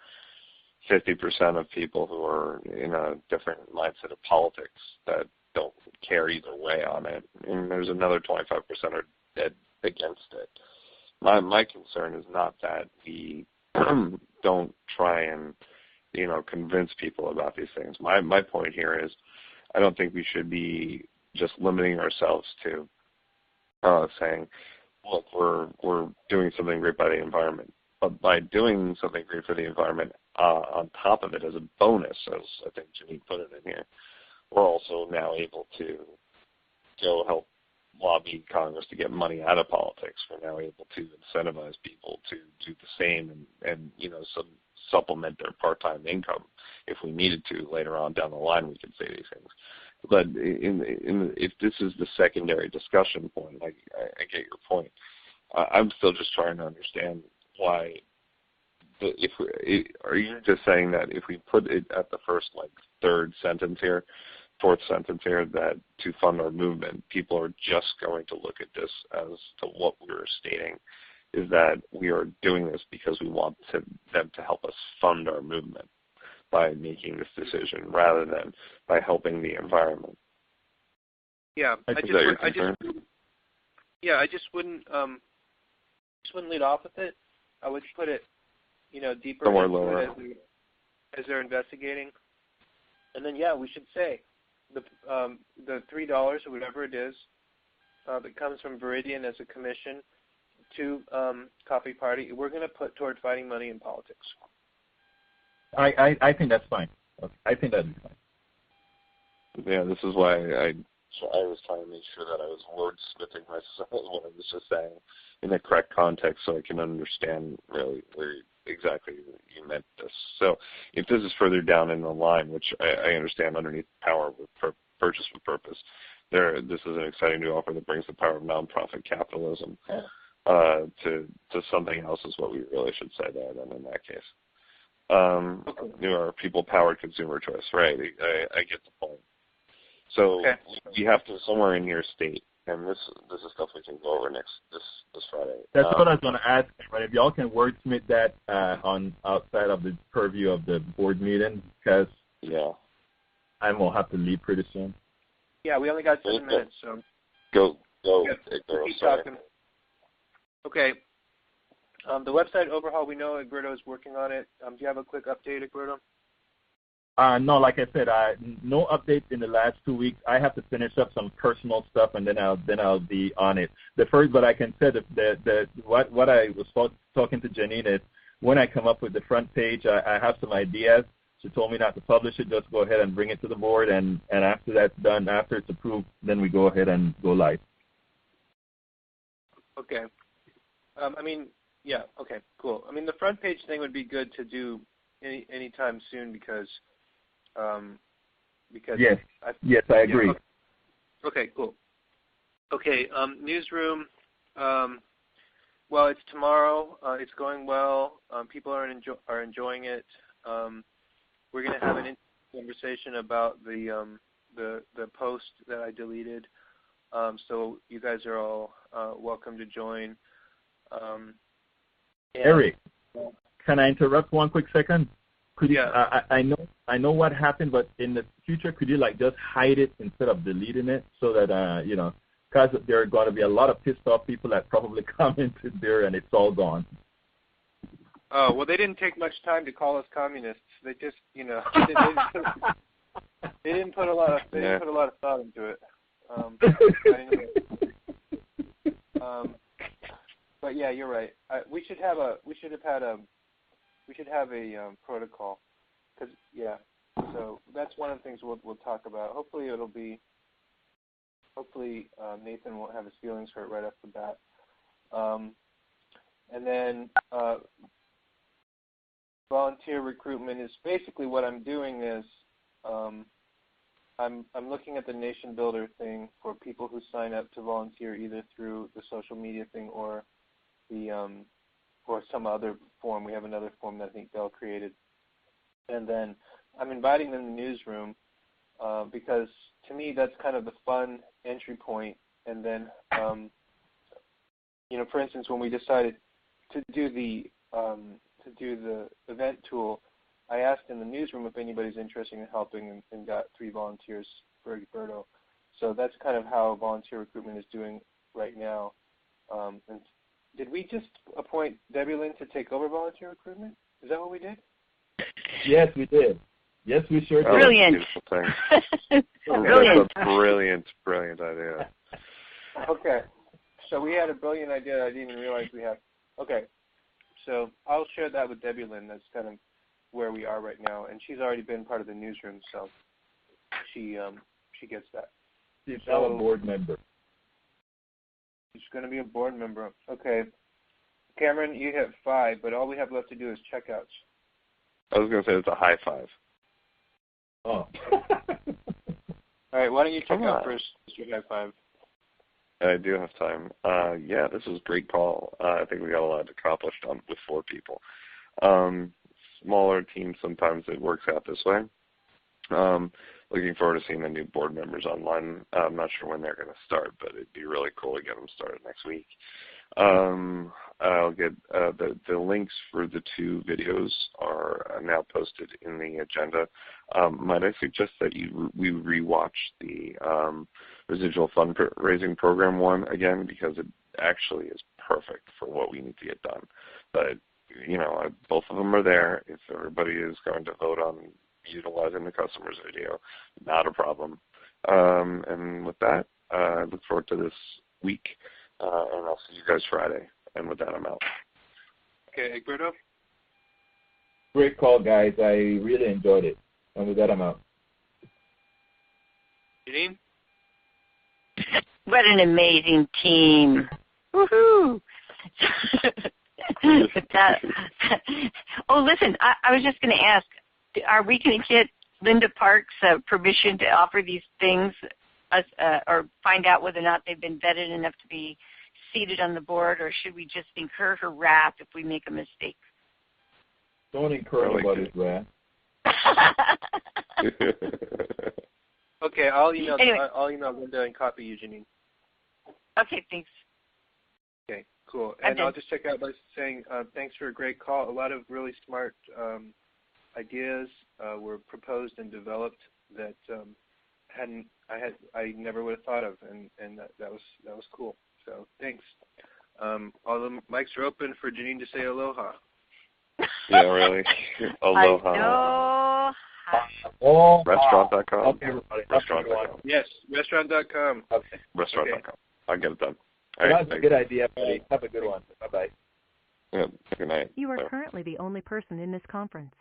50% of people who are in a different mindset of politics that don't care either way on it, and there's another 25% are dead against it. My concern is not that we don't try and convince people about these things. My point here is I don't think we should be just limiting ourselves to saying, look, we're doing something great by the environment. But by doing something great for the environment on top of it as a bonus, as I think Jeanene put it in here, we're also now able to go help lobby Congress to get money out of politics. We're now able to incentivize people to do the same and supplement their part-time income. If we needed to later on down the line, we could say these things. But if this is the secondary discussion point, I get your point. I'm still just trying to understand why. Are you just saying that if we put it at the first, third sentence here, fourth sentence here, that to fund our movement, people are just going to look at this as to what we were stating, is that we are doing this because we want them to help us fund our movement by making this decision rather than by helping the environment? Yeah, I just wouldn't lead off with it. I would put it, deeper somewhere into lower it as they're investigating, and then we should say the $3 or whatever it is that comes from Viridian as a commission to Coffee Party, we're going to put toward fighting money in politics. I think that's fine. I think that'd be fine. Yeah, this is why I was trying to make sure that I was wordsmithing myself what I was just saying in the correct context so I can understand really where exactly you meant this. So if this is further down in the line, which I understand underneath power with purchase with purpose, this is an exciting new offer that brings the power of nonprofit capitalism to something else is what we really should say there then in that case. Our people-powered consumer choice, right? I get the point. So we have to somewhere in here state, and this is stuff we can go over this Friday. That's what I was going to ask. Right? If y'all can wordsmith that on outside of the purview of the board meeting, because I will have to leave pretty soon. Yeah, we only got 7 minutes, so go. Keep talking. Okay. The website overhaul, we know Egberto is working on it. Do you have a quick update, Egberto? No, like I said, no updates in the last 2 weeks. I have to finish up some personal stuff, and then I'll be on it. But I can say that what I was talking to Jeanene is when I come up with the front page, I have some ideas. She told me not to publish it, just go ahead and bring it to the board, and after that's done, after it's approved, then we go ahead and go live. Okay. Okay, cool. The front page thing would be good to do anytime soon because yes, I agree. Yeah, okay, cool. Okay, newsroom. Well, it's tomorrow. It's going well. People are enjoying it. We're going to have an conversation about the post that I deleted. So you guys are all welcome to join. Eric, can I interrupt 1 quick second? Could you? I know what happened, but in the future, could you just hide it instead of deleting it so that because there are going to be a lot of pissed off people that probably commented there and it's all gone. Oh well, they didn't take much time to call us communists. They just they didn't put a lot of thought into it. But yeah, you're right. We should have a protocol, because So that's one of the things we'll talk about. Hopefully Nathan won't have his feelings hurt right off the bat. And then volunteer recruitment is basically what I'm doing is I'm looking at the Nation Builder thing for people who sign up to volunteer either through the social media thing or or some other form. We have another form that I think Bell created. And then I'm inviting them to the newsroom because to me that's kind of the fun entry point. And then, for instance, when we decided to do the event tool, I asked in the newsroom if anybody's interested in helping and got 3 volunteers for Egberto. So that's kind of how volunteer recruitment is doing right now. And did we just appoint Debilyn to take over volunteer recruitment? Is that what we did? Yes, we did. Yes, we sure did. Brilliant. Brilliant. That's a brilliant idea. Okay. So we had a brilliant idea I didn't even realize we had. Okay. So I'll share that with Debilyn. That's kind of where we are right now, and she's already been part of the newsroom, so she gets that. She's now a board member. She's going to be a board member. Okay. Cameron, you have 5, but all we have left to do is checkouts. I was going to say it's a high 5. Oh. All right, why don't you check out first, Mr. High 5? I do have time. Yeah, this is a great call. I think we got a lot accomplished with 4 people. Smaller teams, sometimes it works out this way. Looking forward to seeing the new board members online. I'm not sure when they're going to start, but it'd be really cool to get them started next week. I'll get the links for the 2 videos are now posted in the agenda. Might I suggest that we rewatch the residual fundraising program one again, because it actually is perfect for what we need to get done. But both of them are there. If everybody is going to vote on utilizing the customers video, not a problem. And with that, I look forward to this week, and I'll see you guys Friday. And with that, I'm out. Okay, Egberto? Great call, guys. I really enjoyed it. And with that, I'm out. Jeanene? What an amazing team. Woohoo! Listen, I was just going to ask, are we going to get Linda Parks permission to offer these things or find out whether or not they've been vetted enough to be seated on the board, or should we just incur her wrath if we make a mistake? Don't incur anybody's wrath. Okay, I'll email Linda and copy you, Jeanene. Okay, thanks. Okay, cool. And I'll just check out by saying thanks for a great call. A lot of really smart ideas were proposed and developed that I never would have thought of, and that was cool. So thanks. All the mics are open for Jeanene to say aloha. Yeah, really. Aloha. Aloha. Restaurant.com. Okay, everybody. Restaurant.com. Yes, restaurant.com. Okay. Restaurant.com. Okay. I'll get it done. All right, that's a good idea, buddy. Have a good one. Bye-bye. Yeah, good night. You are Bye. currently the only person in this conference.